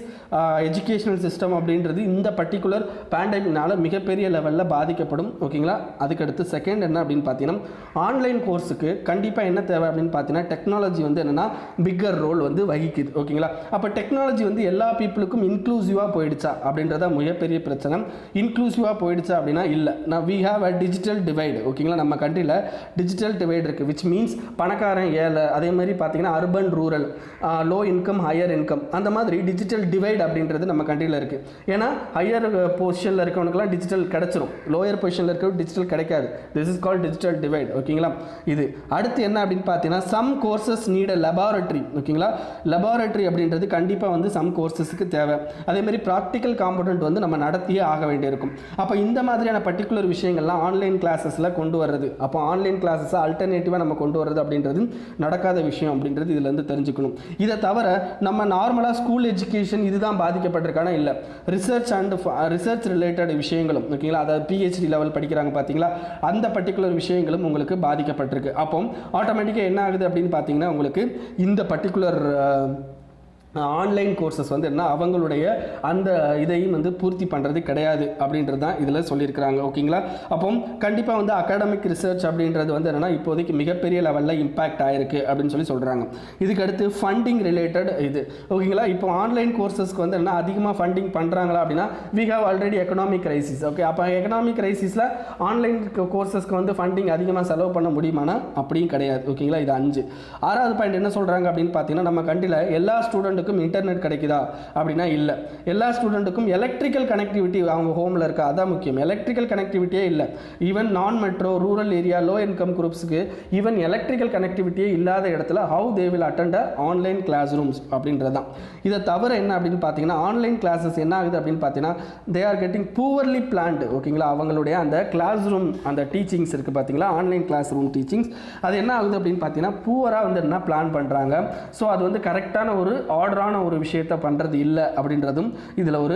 எஜுகேஷனல் சிஸ்டம் அப்படின்றது இந்த பர்டிகுலர் பேண்டமிக்னால மிகப்பெரிய லெவலில் பாதிக்கப்படும். ஓகேங்களா? அதுக்கடுத்து செகண்ட் என்ன அப்படின்னு பார்த்தீங்கன்னா, ஆன்லைன் கோர்ஸுக்கு கண்டிப்பாக என்ன தேவை அப்படின்னு பார்த்தீங்கன்னா, டெக்னாலஜி வந்து என்னென்னா பிக்கர் ரோல் வந்து வகிக்குது. ஓகேங்களா? அப்போ டெக்னாலஜி வந்து எல்லா பீப்புளுக்கும் இன்க்ளூசிவாக போயிடுச்சா அப்படின்றத மிகப்பெரிய பிரச்சனை. இன்க்ளூசிவாக போயிடுச்சா அப்படின்னா இல்லை. நான் we have a digital divide. ஓகேங்களா? நம்ம கண்ட்ரியில் டிஜிட்டல் டிவைடு இருக்குது, விச் மீன்ஸ் பணக்காரன் ஏழை, அதே மாதிரி பார்த்தீங்கன்னா urban rural, low income higher income, அந்த மாதிரி டிஜிட்டல் டிவைட் அப்படின்றது நம்ம கண்ட்ரியில் இருக்குது. ஏன்னா ஹையர் பொசிஷனில் இருக்கவனுக்குலாம் டிஜிட்டல் கிடச்சிரும், லோயர் பொசிஷனில் இருக்க டிஜிட்டல் கிடைக்காது. This is called digital divide. ஓகேங்களா? இது அடுத்து என்ன அப்படின்னு பார்த்தீங்கன்னா, some courses need a laboratory. ஓகேங்களா? லெபார்டரி அப்படின்றது கண்டிப்பாக வந்து சம் கோர்சஸுக்கு தேவை. அதே மாதிரி ப்ராக்டிக்கல் காம்பனண்ட் வந்து நம்ம நடத்தியே ஆக வேண்டியிருக்கும். அப்போ இந்த மாதிரியான பர்டிகுலர் விஷயங்கள்லாம் ஆன்லைன் கிளாஸஸில் கொண்டு வர்றது, அப்போ ஆன்லைன் கிளாஸஸை அல்டர்னேட்டிவாக நம்ம கொண்டு வர்றது அப்படின்றது நடக்காத விஷயம் அப்படின்றது இதுலேருந்து தெரிஞ்சுக்கணும். இதை தவிர நம்ம நார்மலாக ஸ்கூல் எஜுகேஷன் இதுதான் பாதிக்கப்பட்டிருக்கான இல்லை, ரிசர்ச் அண்ட் ரிசர்ச் ரிலேட்டட் விஷயங்களும். ஓகேங்களா? அதாவது PhD லெவல் படிக்கிறாங்க பார்த்தீங்களா, அந்த பர்டிகுலர் விஷயங்களும் உங்களுக்கு பாதிக்கப்பட்டிருக்கு. அப்போ ஆட்டோமேட்டிக்காக என்ன ஆகுது அப்படின்னு பார்த்தீங்கன்னா, உங்களுக்கு இந்த பர்டிகுலர் ஆன்லைன் கோர்சஸ் வந்து என்ன அவங்களுடைய அந்த இதையும் வந்து பூர்த்தி பண்ணுறது கிடையாது அப்படின்றது தான் இதில் சொல்லியிருக்கிறாங்க. ஓகேங்களா? அப்போ கண்டிப்பாக வந்து அகாடமிக் ரிசர்ச் அப்படின்றது வந்து என்னென்னா இப்போதைக்கு மிகப்பெரிய லெவலில் இம்பாக்ட் ஆகிருக்கு அப்படின்னு சொல்கிறாங்க. இதுக்கடுத்து ஃபண்டிங் ரிலேட்டட் இது. ஓகேங்களா? இப்போ ஆன்லைன் கோர்சஸ்க்கு வந்து என்ன அதிகமாக ஃபண்டிங் பண்ணுறாங்களா அப்படின்னா, we have already economic crisis. Okay, அப்போ எக்கனாமிக் கிரைசிஸில் ஆன்லைன் கோர்சஸ்க்கு வந்து ஃபண்டிங் அதிகமாக செலவு பண்ண முடியுமானா அப்படியும் கிடையாது. ஓகேங்களா? இது 5. 6வது பாயிண்ட் என்ன சொல்கிறாங்க அப்படின்னு பார்த்தீங்கன்னா, நம்ம கண்ட்ரியில் எல்லா ஸ்டூடெண்ட் இன்டர்நெட் கிடைக்குதா அப்படின்னா இல்லை. எல்லா ஸ்டூடெண்ட்டுக்கும் எலக்ட்ரிக்கல் கனெக்டிவிட்டி அவங்க ஹோமில் இருக்கா, அதான் முக்கியம். எலக்ட்ரிக்கல் கனெக்டிவிட்டியே இல்லை. Even non metro, rural area, low income குரூப்ஸுக்கு ஈவன் எலக்ட்ரிக்கல் கனெக்டிவிட்டியே இல்லாத இடத்துல how they will attend online classrooms அப்படின்றது தான். இதை தவிர என்ன அப்படின்னு பார்த்தீங்கன்னா, ஆன்லைன் கிளாஸஸ் என்ன ஆகுது அப்படின்னு பார்த்தீங்கன்னா, தே ஆர் கெட்டிங் பூவர்லி பிளான்டு. ஓகேங்களா? அவங்களுடைய அந்த கிளாஸ் ரூம் அந்த டீச்சிங்ஸ் இருக்குது பார்த்தீங்களா, ஆன்லைன் கிளாஸ் ரூம் டீச்சிங்ஸ், அது என்ன ஆகுது அப்படின்னு பார்த்தீங்கன்னா, பூவராக வந்து என்ன பிளான் பண்ணுறாங்க. ஸோ அது வந்து கரெக்டான ஒரு ஆர்டரான ஒரு விஷயத்தை பண்ணுறது இல்லை அப்படின்றதும் இதில் ஒரு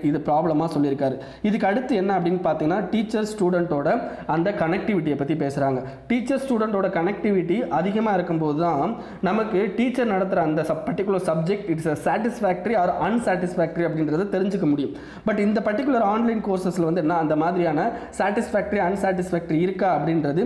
இது ப்ராப்ளமாக சொல்லியிருக்காரு. இதுக்கு அடுத்து என்ன அப்படின்னு பார்த்தீங்கன்னா, டீச்சர் ஸ்டூடெண்ட்டோட அந்த கனெக்டிவிட்டியை பற்றி பேசுகிறாங்க. டீச்சர் ஸ்டூடெண்ட்டோட கனெக்டிவிட்டி அதிகமாக இருக்கும்போது தான் நமக்கு டீச்சர் நடத்துகிற அந்த particular subject it's satisfactory or unsatisfactory அப்படின்றத தெரிஞ்சுக்க முடியும். பட் இந்த பர்டிகுலர் ஆன்லைன் கோர்சஸில் வந்து என்ன அந்த மாதிரியான சாட்டிஸ்ஃபேக்டரி அன்சாட்டிஸ்ஃபேக்டரி இருக்கா அப்படின்றது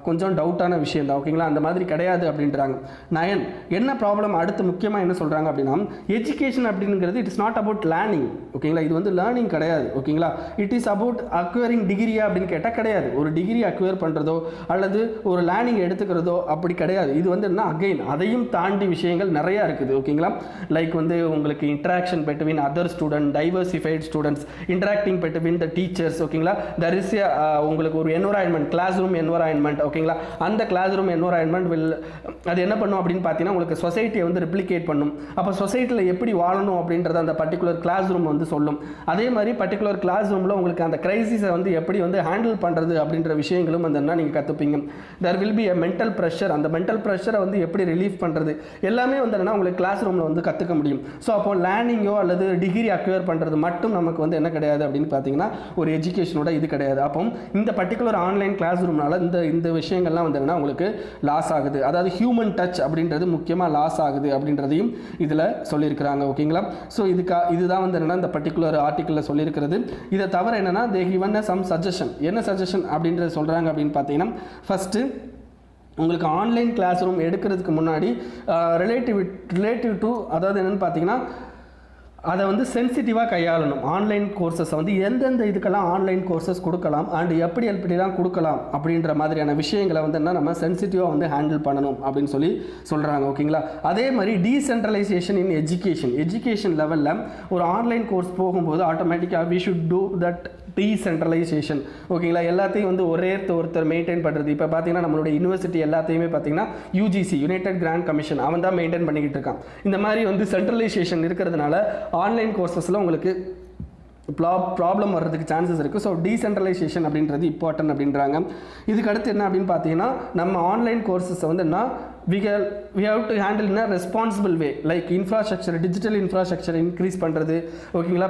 கொஞ்சம் டவுட்டான விஷயம் தான். ஓகேங்களா? அந்த மாதிரி கிடையாது அப்படின்றாங்க. 9 என்ன ப்ராப்ளம் அடுத்து முக்கியமாக என்ன சொல்கிறாங்க அப்படின்னா, எஜுகேஷன் அப்படிங்கிறது it is not about learning. ஓகேங்களா? இது வந்து லேர்னிங் கிடையாது. ஓகேங்களா? இட் இஸ் அபவுட் அக்வயரிங் டிகிரியா அப்படின்னு கேட்டால் கிடையாது. ஒரு டிகிரி அக்வயர் பண்ணுறதோ அல்லது ஒரு லேர்னிங் எடுத்துக்கிறதோ அப்படி கிடையாது. இது வந்து என்ன அகைன் அதையும் தாண்டி விஷயங்கள் நிறையா இருக்குது. ஓகேங்களா? லைக் வந்து உங்களுக்கு interaction between other student, diversified students, interacting between the teachers. ஓகேங்களா? தர் இஸ் உங்களுக்கு ஒரு என்வரான்மெண்ட், கிளாஸ் ரூம் என்வரான்மெண்ட். ஓகேங்களா? அந்த கிளாஸ் ரூம் என்வரான்மெண்ட் அது என்ன பண்ணும் அப்படின்னு பார்த்தீங்கன்னா, உங்களுக்கு சொசைட்டியை வந்து ரிப்ளிகேட் பண்ணும். அப்போ சொசைட்டியில் எப்படி வாழணும் அப்படின்றத அந்த பர்டிகுலர் கிளாஸ் ரூம் வந்து சொல்லும். அதே மாதிரி பர்டிகுலர் கிளாஸ் ரூமில் உங்களுக்கு அந்த கிரைசிஸை வந்து எப்படி வந்து ஹேண்டில் பண்ணுறது அப்படின்ற விஷயங்களும் வந்து என்ன நீங்கள் கற்றுப்பீங்க. There will be a mental pressure. அந்த மென்டல் ப்ரெஷரை வந்து எப்படி ரிலீஃப் பண்ணுறது எல்லாமே வந்து என்னன்னா உங்களுக்கு கிளாஸ் ரூமில் வந்து கற்றுக்க முடியும். ஸோ அப்போ லேர்னிங்கோ அல்லது டிகிரி அக்வயர் பண்ணுறது மட்டும் நமக்கு வந்து என்ன கிடையாது அப்படின்னு பார்த்தீங்கன்னா, ஒரு எஜுகேஷனோட இது கிடையாது. அப்போ இந்த பர்டிகுலர் ஆன்லைன் கிளாஸ் ரூம்னால இந்த விஷயங்கள்லாம் வந்து என்னன்னா உங்களுக்கு லாஸ் ஆகுது. அதாவது ஹியூமன் டச் அப்படின்றது முக்கியமாக லாஸ் ஆகுது அப்படின்றதையும் இதில் சொல்லியிருக்கிறாங்க. ஓகேங்களா? ஸோ இதுதான் வந்து என்னென்னா இந்த பர்டிகுலர் ஆர்டிக்கிளில் சொல்லியிருக்கிறது. இதை தவிர என்னென்னா தே கிவன் சம் சஜஷன். என்ன சஜஷன் அப்படின்றத சொல்கிறாங்க அப்படின்னு பார்த்தீங்கன்னா, ஃபஸ்ட்டு உங்களுக்கு ஆன்லைன் கிளாஸ் ரூம் எடுக்கிறதுக்கு முன்னாடி ரிலேட்டிவ் டு அதாவது என்னென்னு பார்த்தீங்கன்னா, அதை வந்து சென்சிட்டிவாக கையாளணும். ஆன்லைன் கோர்சஸ் வந்து எந்தெந்த இதுக்கெல்லாம் ஆன்லைன் கோர்சஸ் கொடுக்கலாம் அண்ட் எப்படிலாம் கொடுக்கலாம் அப்படின்ற மாதிரியான விஷயங்களை வந்து என்ன நம்ம சென்சிட்டிவாக வந்து ஹேண்டில் பண்ணணும் அப்படின்னு சொல்கிறாங்க. ஓகேங்களா? அதே மாதிரி டீசென்ட்ரலைசேஷன் இன் எஜுகேஷன் லெவலில் ஒரு ஆன்லைன் கோர்ஸ் போகும்போது ஆட்டோமேட்டிக்காக we should do that decentralisation. ஓகேங்களா? எல்லாத்தையும் வந்து ஒருத்தர் மெயின்டைன் பண்ணுறது. இப்போ பார்த்தீங்கன்னா நம்மளுடைய யூனிவர்சிட்டி எல்லாத்தையுமே பார்த்தீங்கன்னா UGC யுனைடெட் கிராண்ட் கமிஷன் அவன் தான் மெயின்டைன் பண்ணிக்கிட்டு இருக்கான். இந்த மாதிரி வந்து சென்ட்ரலைசேஷன் இருக்கிறதுனால ஆன்லைன் கோர்சஸில் உங்களுக்கு ப்ராப்ளம் வர்றதுக்கு சான்சஸ் இருக்குது. ஸோ டீசென்ட்ரலைசேஷன் அப்படின்றது இம்பார்ட்டன்ட் அப்படின்றாங்க. இதுக்கு அடுத்து என்ன அப்படின்னு பார்த்தீங்கன்னா, நம்ம ஆன்லைன் கோர்சஸை வந்து என்ன we have to handle in a responsible way, like infrastructure, digital infrastructure increase பண்ணுறது, ஓகேங்களா.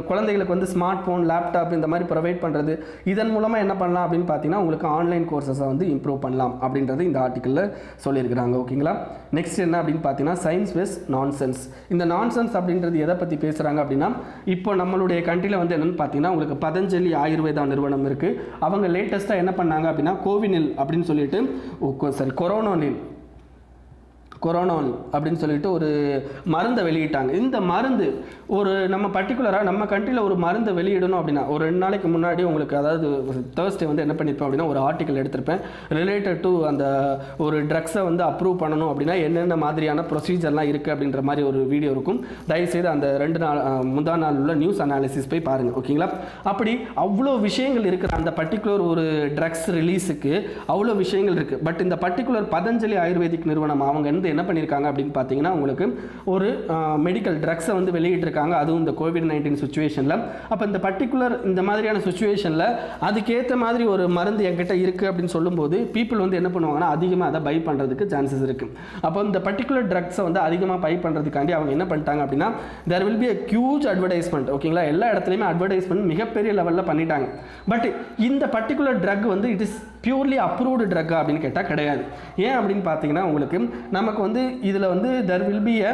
குழந்தைகளுக்கு வந்து ஸ்மார்ட் ஃபோன், லேப்டாப் இந்த மாதிரி ப்ரொவைட் பண்ணுறது, இதன் மூலமாக என்ன பண்ணலாம் அப்படின்னு பார்த்தீங்கன்னா உங்களுக்கு ஆன்லைன் கோர்சஸை வந்து இம்ப்ரூவ் பண்ணலாம் அப்படின்றது இந்த ஆர்டிக்கலில் சொல்லியிருக்கிறாங்க, ஓகேங்களா. நெக்ஸ்ட் என்ன அப்படின்னு பார்த்தீங்கன்னா சயின்ஸ் வெஸ் நான்சென்ஸ். இந்த நான்சென்ஸ் அப்படின்றது எதை பற்றி பேசுகிறாங்க அப்படின்னா, இப்போ நம்மளுடைய கண்ட்ரியில் வந்து என்னென்னு பார்த்தீங்கன்னா உங்களுக்கு பதஞ்சலி ஆயுர்வேதா நிறுவனம் இருக்குது. அவங்க லேட்டஸ்ட்டாக என்ன பண்ணாங்க அப்படின்னா கோவினில் அப்படின்னு சொல்லிட்டு கொரோனால் அப்படின்னு சொல்லிட்டு ஒரு மருந்தை வெளியிட்டாங்க. இந்த மருந்து ஒரு நம்ம பர்டிகுலராக நம்ம கண்ட்ரியில் ஒரு மருந்தை வெளியிடணும் அப்படின்னா ஒரு 2 நாளைக்கு முன்னாடி உங்களுக்கு, அதாவது தேர்ஸ்டே வந்து என்ன பண்ணியிருப்பேன் அப்படின்னா ஒரு ஆர்டிக்கல் எடுத்திருப்பேன் ரிலேட்டட் டு அந்த ஒரு ட்ரக்ஸை வந்து அப்ரூவ் பண்ணணும் அப்படின்னா என்னென்ன மாதிரியான ப்ரொசீஜர்லாம் இருக்குது அப்படின்ற மாதிரி ஒரு வீடியோ இருக்கும். தயவுசெய்து அந்த 2 நாள் முந்தா நாள் உள்ள நியூஸ் அனாலிசிஸ் போய் பாருங்கள், ஓகேங்களா. அப்படி அவ்வளோ விஷயங்கள் இருக்கிற அந்த பர்டிகுலர் ஒரு ட்ரக்ஸ் ரிலீஸுக்கு அவ்வளோ விஷயங்கள் இருக்குது. பட் இந்த பர்டிகுலர் பதஞ்சலி ஆயுர்வேதிக் நிறுவனம் அவங்க என்ன பண்ணியிருக்காங்க அப்படின்னு பார்த்தீங்கன்னா உங்களுக்கு ஒரு மெடிக்கல் ட்ரக்ஸை வந்து வெளியிட்டிருக்காங்க, அதுவும் இந்த கோவிட்-19 சுச்சுவேஷனில். அப்போ இந்த பர்டிகுலர் இந்த மாதிரியான சுச்சுவேஷனில் அதுக்கேற்ற மாதிரி ஒரு மருந்து என்கிட்ட இருக்குது அப்படின்னு சொல்லும்போது பீப்புள் வந்து என்ன பண்ணுவாங்கன்னா அதிகமாக அதை பை பண்ணுறதுக்கு சான்சஸ் இருக்குது. அப்போ இந்த பர்டிகுலர் ட்ரக்ஸை வந்து அதிகமாக பை பண்ணுறதுக்காண்டி அவங்க என்ன பண்ணிட்டாங்க அப்படின்னா there will be a huge advertisement, ஓகேங்களா. எல்லா இடத்துலையுமே அட்வர்டைஸ்மெண்ட் மிகப்பெரிய லெவலில் பண்ணிட்டாங்க. பட் இந்த பர்டிகுலர் ட்ரக் வந்து it is purely approved drug அப்படின்னு கேட்டால் கிடையாது. ஏன் அப்படின்னு பார்த்தீங்கன்னா உங்களுக்கு நமக்கு வந்து இதில் வந்து there will be a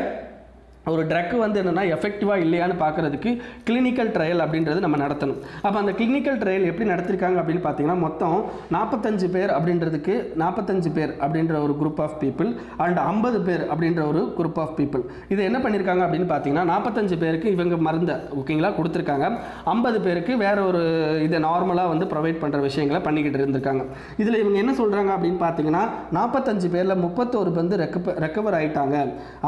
ஒரு ட்ரக் வந்து என்னென்னா எஃபெக்டிவாக இல்லையான்னு பார்க்குறதுக்கு கிளினிக்கல் ட்ரையல் அப்படின்றது நம்ம நடத்தணும். அப்போ அந்த கிளினிக்கல் ட்ரையல் எப்படி நடத்திருக்காங்க அப்படின்னு பார்த்தீங்கன்னா மொத்தம் 45 பேர் அப்படின்றதுக்கு 45 பேர் அப்படின்ற ஒரு குரூப் ஆஃப் பீப்புள் அண்ட் 50 பேர் அப்படின்ற ஒரு குரூப் ஆஃப் பீப்புள். இதை என்ன பண்ணியிருக்காங்க அப்படின்னு பார்த்தீங்கன்னா 45 பேருக்கு இவங்க மருந்தை, ஓகேங்களா, கொடுத்துருக்காங்க. 50 பேருக்கு வேற ஒரு இதை நார்மலாக வந்து ப்ரொவைட் பண்ணுற விஷயங்களை பண்ணிக்கிட்டு இருந்திருக்காங்க. இதில் இவங்க என்ன சொல்கிறாங்க அப்படின்னு பார்த்தீங்கன்னா 45 பேரில் 31 வந்து ரெக்கவர் ஆகிட்டாங்க.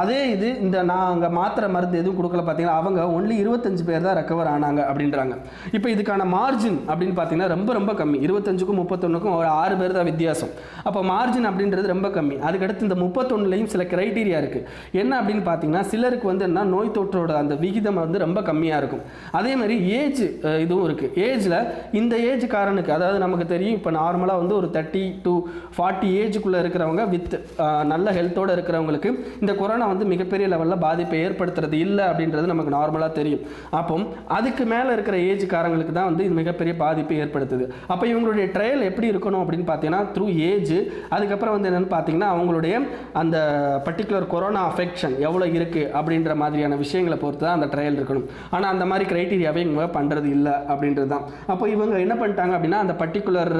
அதே இது இந்த நான் மாத்திரை மருந்து எதுவும் கொடுக்கல பார்த்தீங்கன்னா அவங்க ஒன்லி 25 பேர் தான் ரெக்கவர் ஆனாங்க அப்படின்றாங்க. இப்போ இதுக்கான மார்ஜின் அப்படின்னு பார்த்தீங்கன்னா ரொம்ப ரொம்ப கம்மி. 25க்கும் 31க்கும் ஒரு 6 பேர் தான் வித்தியாசம். அப்போ மார்ஜின் அப்படின்றது ரொம்ப கம்மி. அதுக்கடுத்து இந்த 31லையும் சில கிரைட்டீரியா இருக்குது. என்ன அப்படின்னு பார்த்தீங்கன்னா சிலருக்கு வந்து என்ன நோய் தொற்றோட அந்த விகிதம் வந்து ரொம்ப கம்மியாக இருக்கும். அதே மாதிரி ஏஜ் இதுவும் இருக்குது. ஏஜில் இந்த ஏஜ்காரனுக்கு, அதாவது நமக்கு தெரியும் இப்போ நார்மலாக வந்து ஒரு 30 to 40 ஏஜுக்குள்ளே இருக்கிறவங்க வித் நல்ல ஹெல்த்தோடு இருக்கிறவங்களுக்கு இந்த கொரோனா வந்து மிகப்பெரிய லெவலில் பாதிப்பை ஏற்படுத்துறது இல்லை அப்படின்றது நமக்கு நார்மலாக தெரியும். அப்போ அதுக்கு மேலே இருக்கிற ஏஜ்காரங்களுக்கு தான் வந்து மிகப்பெரிய பாதிப்பை ஏற்படுத்துது. அப்போ இவங்களுடைய ட்ரையல் எப்படி இருக்கணும் அப்படின்னு பார்த்தீங்கன்னா த்ரூ ஏஜ், அதுக்கப்புறம் வந்து என்னென்னு பார்த்தீங்கன்னா அவங்களுடைய அந்த பர்டிகுலர் கொரோனா அஃபெக்ஷன் எவ்வளோ இருக்குது அப்படின்ற மாதிரியான விஷயங்களை பொறுத்து தான் அந்த ட்ரையல் இருக்கணும். ஆனால் அந்த மாதிரி க்ரைட்டீரியாவே இவங்க பண்ணுறது இல்லை அப்படின்றது தான். அப்போ இவங்க என்ன பண்ணிட்டாங்க அப்படின்னா அந்த பர்டிகுலர்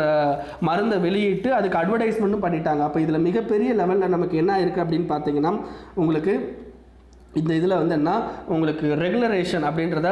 மருந்தை வெளியிட்டு அதுக்கு அட்வர்டைஸ்மெண்ட்டும் பண்ணிட்டாங்க. அப்போ இதில் மிகப்பெரிய லெவலில் நமக்கு என்ன இருக்குது அப்படின்னு பார்த்தீங்கன்னா உங்களுக்கு இந்த இதில் வந்து என்ன உங்களுக்கு ரெகுலரேஷன் அப்படின்றத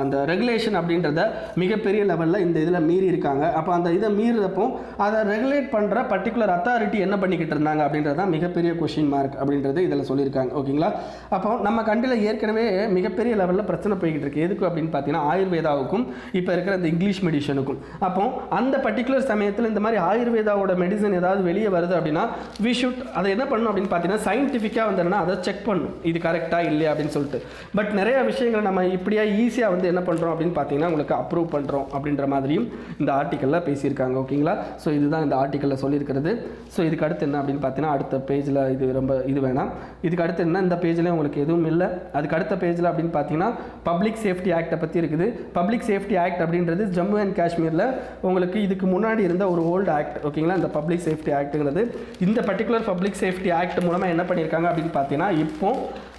அந்த ரெகுலேஷன் அப்படின்றத மிகப்பெரிய லெவலில் இந்த இதில் மீறி இருக்காங்க. அப்போ அந்த இதை மீறப்போ அதை ரெகுலேட் பண்ணுற பர்டிகுலர் அத்தாரிட்டி என்ன பண்ணிக்கிட்டு இருந்தாங்க அப்படின்றது தான் மிகப்பெரிய கொஷின் மார்க் அப்படின்றது இதில் சொல்லியிருக்காங்க, ஓகேங்களா. அப்போ நம்ம கண்ட்ரியில் ஏற்கனவே மிகப்பெரிய லெவலில் பிரச்சனை போய்கிட்டு இருக்கு. எதுக்கு அப்படின்னு பார்த்தீங்கன்னா ஆயுர்வேதாவுக்கும் இப்போ இருக்கிற இந்த இங்கிலீஷ் மெடிசனுக்கும். அப்போ அந்த பர்டிகுலர் சமயத்தில் இந்த மாதிரி ஆயுர்வேதாவோட மெடிசன் ஏதாவது வெளியே வருது அப்படின்னா வி ஷுட் அதை என்ன பண்ணணும் அப்படின்னு பார்த்தீங்கன்னா சயின்டிஃபிக்காக வந்ததுன்னா அதை செக் பண்ணணும், இது கரெக்டாக இல்லையா அப்படின்னு சொல்லிட்டு. பட் நிறைய விஷயங்கள் நம்ம இப்படியா ஈஸியாக வந்து என்ன பண்ணுறோம் அப்படின்னு பார்த்தீங்கன்னா உங்களுக்கு அப்ரூவ் பண்ணுறோம் அப்படின்ற மாதிரியும் இந்த ஆர்டிக்கலில் பேசியிருக்காங்க, ஓகேங்களா. ஸோ இதுதான் இந்த ஆர்டிக்கலில் சொல்லியிருக்கிறது. ஸோ இதுக்கு அடுத்து என்ன அப்படின்னு பார்த்தீங்கன்னா அடுத்த பேஜில் இது ரொம்ப இது வேணாம். இதுக்கு அடுத்து என்ன இந்த பேஜில் உங்களுக்கு எதுவும் இல்லை. அதுக்கு அடுத்த பேஜில் அப்படின்னு பார்த்தீங்கன்னா பப்ளிக் சேஃப்டி ஆக்டை பற்றி இருக்குது. பப்ளிக் சேஃப்டி ஆக்ட் அப்படின்றது ஜம்மு அண்ட் காஷ்மீரில் உங்களுக்கு இதுக்கு முன்னாடி இருந்த ஒரு ஓல்டு ஆக்ட், ஓகேங்களா. இந்த பப்ளிக் சேஃப்டி ஆக்ட்டுங்கிறது இந்த பர்டிகுலர் பப்ளிக் சேஃப்டி ஆக்ட் மூலமாக என்ன பண்ணியிருக்காங்க அப்படின்னு பார்த்தீங்கன்னா இப்போ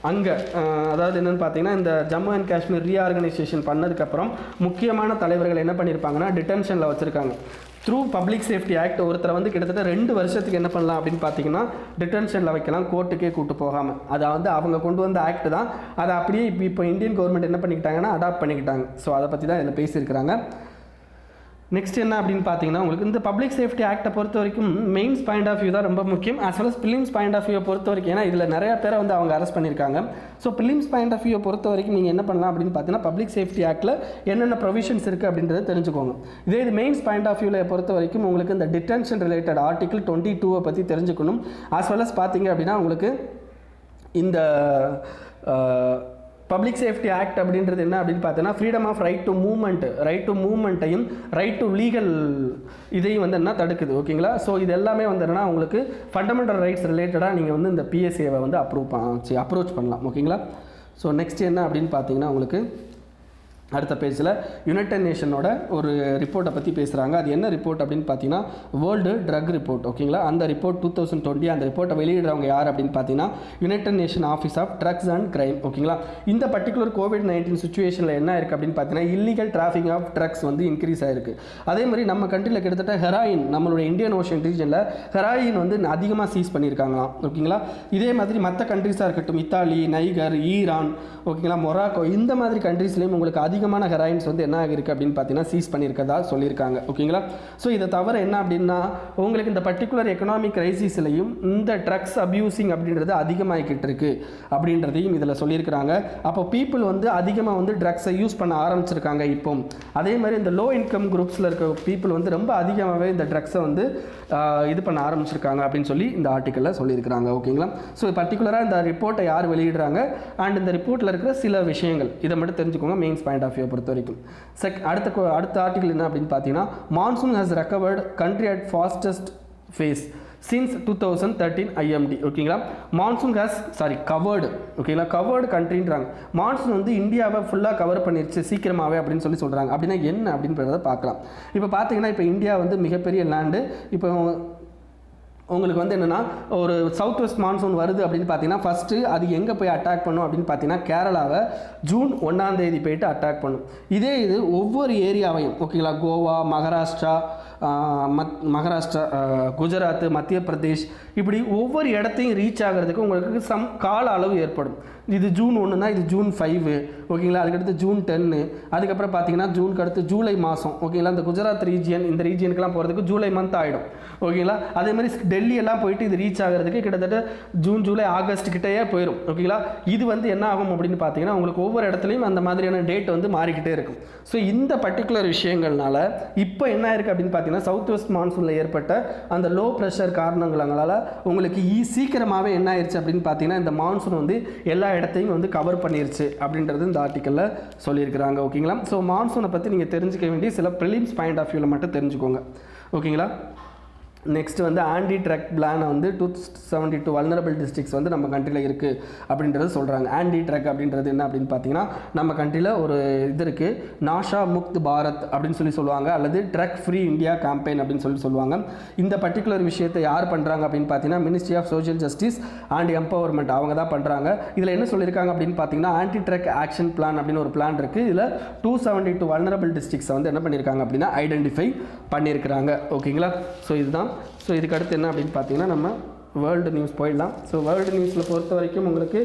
அங்கே அதாவது என்னென்னு பார்த்தீங்கன்னா இந்த ஜம்மு அண்ட் காஷ்மீர் ரீஆர்கனைசேஷன் பண்ணதுக்கப்புறம் முக்கியமான தலைவர்கள் என்ன பண்ணியிருப்பாங்கன்னா டிடென்ஷனில் வச்சுருக்காங்க. த்ரூ பப்ளிக் சேஃப்டி ஆக்ட் ஒருத்தரை வந்து கிட்டத்தட்ட 2 வருஷத்துக்கு என்ன பண்ணலாம் அப்படின்னு பார்த்தீங்கன்னா டிடென்ஷனில் வைக்கலாம், கோர்ட்டுக்கே கூட்டு போகாமல். அதை வந்து அவங்க கொண்டு வந்த ஆக்ட் தான். அதை அப்படியே இப்போ இந்தியன் கவர்மெண்ட் என்ன பண்ணிக்கிட்டாங்கன்னா அடாப்ட் பண்ணிக்கிட்டாங்க. ஸோ அதை பற்றி தான் இதில் பேசியிருக்கிறாங்க. நெக்ஸ்ட் என்ன அப்படின்னு பார்த்தீங்கன்னா உங்களுக்கு இந்த பப்ளிக் சேஃப்டி ஆக்டை பொறுத்த வரைக்கும் மெயின்ஸ் பாயிண்ட் ஆஃப் வியூ தான் ரொம்ப முக்கியம். As well as films point of வியூவை பொறுத்த வரைக்கும், ஏன்னா இதில் நிறைய பேரை வந்து அவங்க அரெஸ்ட் பண்ணியிருக்காங்க. ஸோ பிலிம்ஸ் பாயிண்ட் ஆஃப் வியூவை பொறுத்த வரைக்கும் நீங்கள் என்ன பண்ணலாம் அப்படின்னு பார்த்தீங்கன்னா பப்ளிக் சேஃப்டி ஆக்டில் என்னென்ன ப்ரொவிஷன்ஸ் இருக்குது அப்படின்றத தெரிஞ்சுக்கோங்க. இதே இது மெயின்ஸ் பாயிண்ட் ஆஃப் வியூவில் பொறுத்த வரைக்கும் உங்களுக்கு இந்த டிடென்ஷன் ரிலேட்டட் ஆர்டிகிள் 22 பற்றி தெரிஞ்சுக்கணும். ஆஸ் வெல் அஸ் பார்த்தீங்க அப்படின்னா உங்களுக்கு இந்த பப்ளிக் சேஃப்டி ஆக்ட் அப்படின்றது என்ன அப்படின்னு பார்த்தீங்கன்னா ஃப்ரீடம் ஆஃப் ரைட் டு மூவ்மெண்ட்டையும் ரைட் டு லீகல் இதையும் வந்து என்ன தடுக்குது. ஓகேங்களா. ஸோ இது எல்லாமே வந்து என்னன்னா உங்களுக்கு ஃபண்டமெண்டல் ரைட்ஸ் ரிலேட்டடாக நீங்கள் வந்து இந்த பிஎஸ்ஏவை வந்து அப்ரோச் பண்ணலாம். ஓகேங்களா. ஸோ நெக்ஸ்ட் என்ன அப்படின்னு பார்த்தீங்கன்னா உங்களுக்கு அடுத்த பேஜில் யுனைடெட் நேஷனோட ஒரு ரிப்போர்ட்டை பற்றி பேசுகிறாங்க. அது என்ன ரிப்போர்ட் அப்படின்னு பார்த்தீங்கன்னா வேர்ல்டு ட்ரக் ரிப்போர்ட். ஓகேங்களா. அந்த ரிப்போர்ட் 2020 அந்த ரிப்போர்ட்டை வெளியிடுறவங்க யார் அப்படின்னு பார்த்தீங்கன்னா United Nation Office of Drugs and Crime. ஓகேங்களா. இந்த பர்டிகுலர் COVID-19 சுச்சுவேஷனில் என்ன இருக்குது அப்படின்னு பார்த்தீங்கன்னா இல்லீகல் டிராஃபிக் ஆஃப் ட்ரக்ஸ் வந்து இன்க்ரீஸ் ஆகிருக்கு. அதே மாதிரி நம்ம கண்ட்ரியில் கிட்டத்தட்ட ஹெராயின் நம்மளுடைய இந்தியன் ஓஷன் ரீஜனில் ஹெராயின் வந்து அதிகமாக சீஸ் பண்ணியிருக்காங்களாம். ஓகேங்களா. இதே மாதிரி மற்ற கண்ட்ரிஸாக இருக்கட்டும், இத்தாலி, நைகர், ஈரான், ஓகேங்களா, மொராக்கோ, இந்த மாதிரி கண்ட்ரீஸ்லேயும் உங்களுக்கு அதிகமான ஹெராயின்ஸ் வந்து என்ன ஆகிருக்கு அப்படின்னு பார்த்தீங்கன்னா சீஸ் பண்ணியிருக்கதா சொல்லியிருக்காங்க. ஓகேங்களா. ஸோ இதை தவிர என்ன அப்படின்னா உங்களுக்கு இந்த பர்டிகுலர் எக்கனாமிக் கிரைசிஸ்லையும் இந்த ட்ரக்ஸ் அப்யூசிங் அப்படின்றது அதிகமாகிக்கிட்டு இருக்கு அப்படின்றதையும் இதில் சொல்லியிருக்கிறாங்க. அப்போ பீப்புள் வந்து அதிகமாக வந்து ட்ரக்ஸை யூஸ் பண்ண ஆரம்பிச்சிருக்காங்க இப்போ. அதே மாதிரி இந்த லோ இன்கம் குரூப்ஸில் இருக்க பீப்புள் வந்து ரொம்ப அதிகமாகவே இந்த ட்ரக்ஸை வந்து இது பண்ண ஆரம்பிச்சிருக்காங்க அப்படின்னு சொல்லி இந்த ஆர்டிக்கலில் சொல்லியிருக்கிறாங்க. ஓகேங்களா. ஸோ பர்டிகுலராக இந்த ரிப்போர்ட்டை யார் வெளியிடுறாங்க அண்ட் இந்த ரிப்போர்ட்டில் இருக்கிற சில விஷயங்கள் இதை மட்டும் தெரிஞ்சுக்கோங்க மெயின்ஸ் பாயிண்ட் ஆஃப் வியூ பொறுத்த வரைக்கும். அடுத்த ஆர்டிக்கல் என்ன அப்படின்னு பார்த்தீங்கன்னா monsoon has recovered country at fastest pace since 2013 IMD. ஓகேங்களா. Monsoon covered. ஓகேங்களா. கவர்டு கண்ட்ரின்றாங்க. மான்சூன் வந்து இந்தியாவை ஃபுல்லாக கவர் பண்ணிருச்சு சீக்கிரமாகவே அப்படின்னு சொல்கிறாங்க. அப்படின்னா என்ன அப்படின்றத பார்க்கலாம். இப்போ பார்த்தீங்கன்னா இப்போ இந்தியா வந்து மிகப்பெரிய லேண்டு. இப்போ உங்களுக்கு வந்து என்னென்னா ஒரு சவுத் வெஸ்ட் மான்சூன் வருது அப்படின்னு பார்த்தீங்கன்னா ஃபஸ்ட்டு அது எங்கே போய் அட்டாக் பண்ணும் அப்படின்னு பார்த்தீங்கன்னா கேரளாவை ஜூன் 1 போயிட்டு அட்டாக் பண்ணும். இது ஒவ்வொரு ஏரியாவையும் ஓகேங்களா கோவா, மகாராஷ்டிரா, குஜராத், மத்திய பிரதேஷ் இப்படி ஒவ்வொரு இடத்தையும் ரீச் ஆகிறதுக்கு உங்களுக்கு கால அளவு ஏற்படும். இது ஜூன் 1னா இது ஜூன் 5 ஓகேங்களா. அதுக்கடுத்து ஜூன் 10, அதுக்கப்புறம் பார்த்தீங்கன்னா ஜூனுக்கு அடுத்து ஜூலை மாதம் ஓகேங்களா. இந்த குஜராத் ரீஜியன் இந்த ரீஜியனுக்குலாம் போகிறதுக்கு ஜூலை மந்த் ஆகிடும். ஓகேங்களா. அதே மாதிரி டெல்லி எல்லாம் போயிட்டு இது ரீச் ஆகிறதுக்கு கிட்டத்தட்ட ஜூன், ஜூலை, ஆகஸ்ட் கிட்டேயே போயிடும். ஓகேங்களா. இது வந்து என்ன ஆகும் அப்படின்னு பார்த்தீங்கன்னா உங்களுக்கு ஒவ்வொரு இடத்துலையும் அந்த மாதிரியான டேட் வந்து மாறிக்கிட்டே இருக்கும். ஸோ இந்த பர்டிகுலர் விஷயங்கள்னால இப்போ என்ன இருக்குது அப்படின்னு பார்த்தீங்கன்னா சவுத் வெஸ்ட் மான்சூனில் ஏற்பட்ட அந்த லோ ப்ரெஷர் காரணங்களால் உங்களுக்கு சீக்கிரமாகவே என்ன ஆயிடுச்சு அப்படின்னு பார்த்தீங்கன்னா இந்த மான்சூன் வந்து எல்லா இடத்தையும் வந்து கவர் பண்ணிருச்சு அப்படின்றது இந்த ஆர்டிக்கலில் சொல்லியிருக்கிறாங்க. ஓகேங்களா. ஸோ மான்சூனை பற்றி நீங்கள் தெரிஞ்சுக்க வேண்டிய சில ப்ரிலிம்ஸ் பாயிண்ட் ஆஃப் வியூவில் மட்டும் தெரிஞ்சுக்கோங்க. ஓகேங்களா. நெக்ஸ்ட் வந்து ஆன்டி ட்ரக் பிளானை வந்து 272 வல்னரபிள் டிஸ்ட்ரிக்ஸ் வந்து நம்ம கண்ட்ரியில் இருக்குது அப்படின்றது சொல்கிறாங்க. ஆன்டி ட்ரக் அப்படின்றது என்ன அப்படின்னு பார்த்தீங்கன்னா நம்ம கண்ட்ரியில் ஒரு இது இருக்குது நாஷா முக்த் பாரத் அப்படின்னு சொல்லுவாங்க, அல்லது ட்ரக் ஃப்ரீ இந்தியா கேம்பெயின் அப்படின்னு சொல்லுவாங்க. இந்த பர்டிகுலர் விஷயத்தை யார் பண்ணுறாங்க அப்படின்னு பார்த்தீங்கன்னா Ministry of Social Justice and Empowerment அவங்க தான் பண்ணுறாங்க. இதில் என்ன சொல்லியிருக்காங்க அப்படின்னு பார்த்தீங்கன்னா ஆன்டி ட்ரக் ஆக்ஷன் பிளான் அப்படின்னு ஒரு பிளான் இருக்குது. இதில் 272 வல்னரபிள் டிஸ்ட்ரிக்ஸை வந்து என்ன பண்ணியிருக்காங்க அப்படின்னா ஐடென்டிஃபை பண்ணியிருக்கிறாங்க. ஓகேங்களா. ஸோ இதுதான். ஸோ இதுக்கு அடுத்து என்ன அப்படின்னு பார்த்தீங்கன்னா நம்ம வேர்ல்டு நியூஸ் போயிடலாம். ஸோ வேர்ல்டு நியூஸில் பொறுத்த வரைக்கும் உங்களுக்கு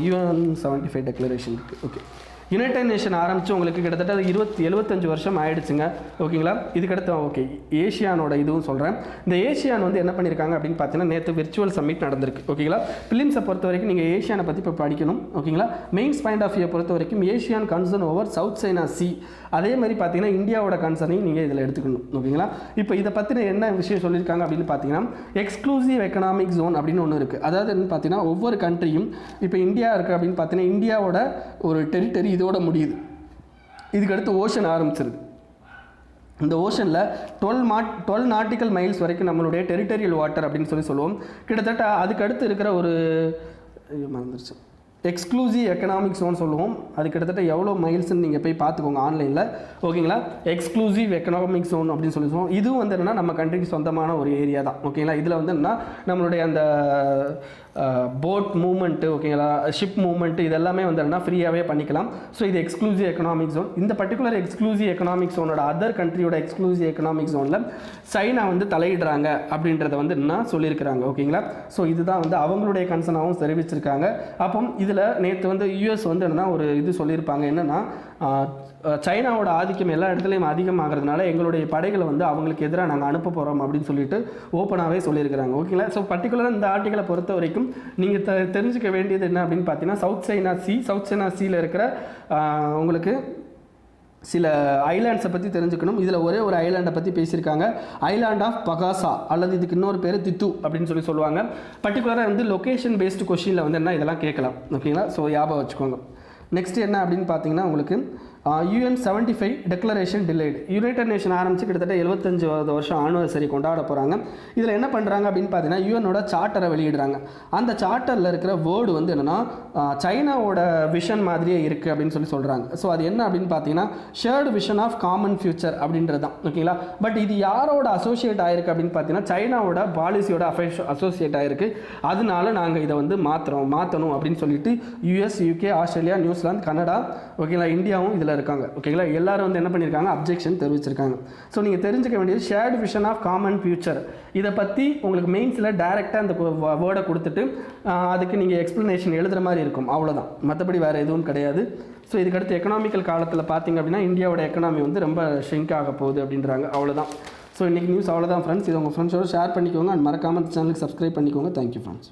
UN 75 டெக்ளரேஷன் இருக்குது. ஓகே. யுனைடெட் நேஷன் ஆரம்பித்து உங்களுக்கு கிட்டத்தட்ட 75 வருஷம் ஆயிடுச்சுங்க. ஓகேங்களா. இதுக்கடுத்து ஓகே ஏஷியானோட இதுவும் சொல்கிறேன். இந்த ஏஷியான் வந்து என்ன பண்ணியிருக்காங்க அப்படின்னு பார்த்தீங்கன்னா நேற்று விர்ச்சுவல் சம்மிட் நடந்திருக்கு. ஓகேங்களா. ஃபிலிம்ஸை பொறுத்த வரைக்கும் நீங்கள் ஏஷியானை பற்றி இப்போ படிக்கணும். ஓகேங்களா. மெயின்ஸ் பாயிண்ட் ஆஃப் வியூ பொறுத்த வரைக்கும் ASEAN concern over south China C, அதே மாதிரி பார்த்தீங்கன்னா இந்தியாவோட கன்சர்னையும் நீங்கள் இதில் எடுத்துக்கணும். ஓகேங்களா. இப்போ இதை பற்றின என்ன விஷயம் சொல்லியிருக்காங்க அப்படின்னு பார்த்தீங்கன்னா எக்ஸ்க்ளூசிவ் எக்கனாமிக் ஜோன் அப்படின்னு ஒன்று இருக்குது. அதாவது என்னன்னு பார்த்தீங்கன்னா ஒவ்வொரு கண்ட்ரியும் இப்போ இந்தியா இருக்குது அப்படின்னு பார்த்தீங்கன்னா இந்தியாவோட ஒரு டெரிட்டரி இதோட முடியுது. இதுக்கடுத்து ஓஷன் ஆரம்பிச்சிருது. இந்த ஓஷனில் 12 நாட்டிக்கல் மைல்ஸ் வரைக்கும் நம்மளுடைய டெரிட்டரியல் வாட்டர் அப்படின்னு சொல்லுவோம். கிட்டத்தட்ட அதுக்கடுத்து இருக்கிற ஒரு மறந்துருச்சு எக்ஸ்க்ளூசிவ் எக்கனாமிக் ஜோன் சொல்லுவோம். அது கிட்டத்தட்ட எவ்வளோ மைல்ஸ்ன்னு நீங்கள் போய் பார்த்துக்கோங்க ஆன்லைனில். ஓகேங்களா. எக்ஸ்க்ளூசிவ் எக்கனாமிக் ஜோன் அப்படின்னு சொல்லுவோம். இதுவும் வந்து என்னென்னா நம்ம கண்ட்ரிக்கு சொந்தமான ஒரு ஏரியா தான். ஓகேங்களா. இதில் வந்து என்னென்னா நம்மளுடைய அந்த போட் மூவ்மெண்ட்டு ஓகேங்களா ஷிப் மூவ்மெண்ட்டு இதெல்லாமே வந்து என்னென்னா ஃப்ரீயாகவே பண்ணிக்கலாம். ஸோ இது எக்ஸ்க்ளூசிவ் எக்கனாமிக் ஜோன். இந்த பர்டிகுலர் எக்ஸ்க்ளூசிவ் எக்கனாமிக் ஜோனோட அதர் கண்ட்ரியோட எக்ஸ்க்ளூசிவ் எக்கனாமிக் ஜோனில் சைனா வந்து தலையிடுறாங்க அப்படின்றத வந்து என்ன சொல்லியிருக்கிறாங்க. ஓகேங்களா. ஸோ இதுதான் வந்து அவங்களுடைய கன்சர்னாகவும் தெரிவிச்சிருக்காங்க. அப்போ இதில் நேற்று வந்து யூஎஸ் வந்து என்னென்னா ஒரு இது சொல்லியிருப்பாங்க என்னென்னா சைனாவோட ஆதிக்கம் எல்லா இடத்துலையும் அதிகமாகிறதுனால எங்களுடைய படைகளை வந்து அவங்களுக்கு எதிராக நாங்கள் அனுப்ப போகிறோம் அப்படின்னு சொல்லிட்டு ஓப்பனாகவே சொல்லியிருக்கிறாங்க. ஓகேங்களா. ஸோ பர்டிகுலராக இந்த ஆர்டிக்கலை பொறுத்த வரைக்கும் நீங்கள் தெரிஞ்சுக்க வேண்டியது என்ன அப்படின்னு பார்த்தீங்கன்னா சவுத் சைனா சீல இருக்கிற உங்களுக்கு சில ஐலாண்ட்ஸை பற்றி தெரிஞ்சுக்கணும். இதில் ஒரே ஒரு ஐலாண்டை பற்றி பேசியிருக்காங்க. ஐலாண்ட் ஆஃப் பகாசா அல்லது இதுக்கு இன்னொரு பேர் தித்து அப்படின்னு சொல்லுவாங்க. பர்டிகுலராக வந்து லொக்கேஷன் பேஸ்டு கொஷினில் வந்து என்ன இதெல்லாம் கேட்கலாம். ஓகேங்களா. ஸோ ஞாபகம் வச்சுக்கோங்க. நெக்ஸ்ட் என்ன அப்படின்னு பார்த்தீங்கன்னா உங்களுக்கு UN 75 declaration delayed. United nation ஆரம்பித்து கிட்டத்தட்ட 75வது வருஷம் ஆனிவர்சரி கொண்டாட போகிறாங்க. இதில் என்ன பண்ணுறாங்க அப்படின்னு பார்த்தீங்கன்னா யூஎனோட சார்ட்டரை வெளியிடுறாங்க. அந்த சார்ட்டரில் இருக்கிற வேர்டு வந்து என்னென்னா சைனாவோட விஷன் மாதிரியே இருக்குது அப்படின்னு சொல்கிறாங்க. ஸோ அது என்ன அப்படின்னு பார்த்தீங்கன்னா shared vision of common future அப்படின்றது தான். ஓகேங்களா? பட் இது யாரோட அசோசியேட் ஆகிருக்கு அப்படின்னு பார்த்தீங்கன்னா சைனாவோட பாலிசியோட அசோசியேட் ஆகிருக்கு. அதனால நாங்கள் இதை வந்து மாற்றணும் அப்படின்னு சொல்லிட்டு US, UK, Australia, New Zealand, Canada, ஓகேங்களா, இந்தியாவும் இதில் இருக்காங்க. ஓகேங்களா? எல்லாரும் வந்து என்ன பண்ணியிருக்காங்க, அப்ஜெக்ஷன் தெரிவிச்சிருக்காங்க. ஸோ நீங்கள் தெரிஞ்சுக்க வேண்டியது shared vision of common future. இதை பற்றி உங்களுக்கு மெயின்ஸில் டைரெக்டாக அந்த வேர்டை கொடுத்துட்டு அதுக்கு நீங்கள் எக்ஸ்ப்ளனேஷன் எழுதுகிற மாதிரி இருக்கும். அவ்வளோதான், மற்றபடி வேறு எதுவும் கிடையாது. ஸோ இதுக்கடுத்து எக்கனாமிக்கல் காலத்தில் பார்த்தீங்க அப்படின்னா இந்தியாவோட எக்கனாமி வந்து ரொம்ப ஷ்ரிங்க் ஆக போகுது அப்படின்றாங்க. அவ்வளோதான். ஸோ இன்றைக்கி நியூஸ் அவ்வளோதான் ஃப்ரெண்ட்ஸ். இது உங்கள் ஃப்ரெண்ட்ஸோடு ஷேர் பண்ணிக்கோங்க. அண்ட் மறக்காமல் இந்த சேனலுக்கு சப்ஸ்கிரைப் பண்ணிக்கோங்க. Thank you friends.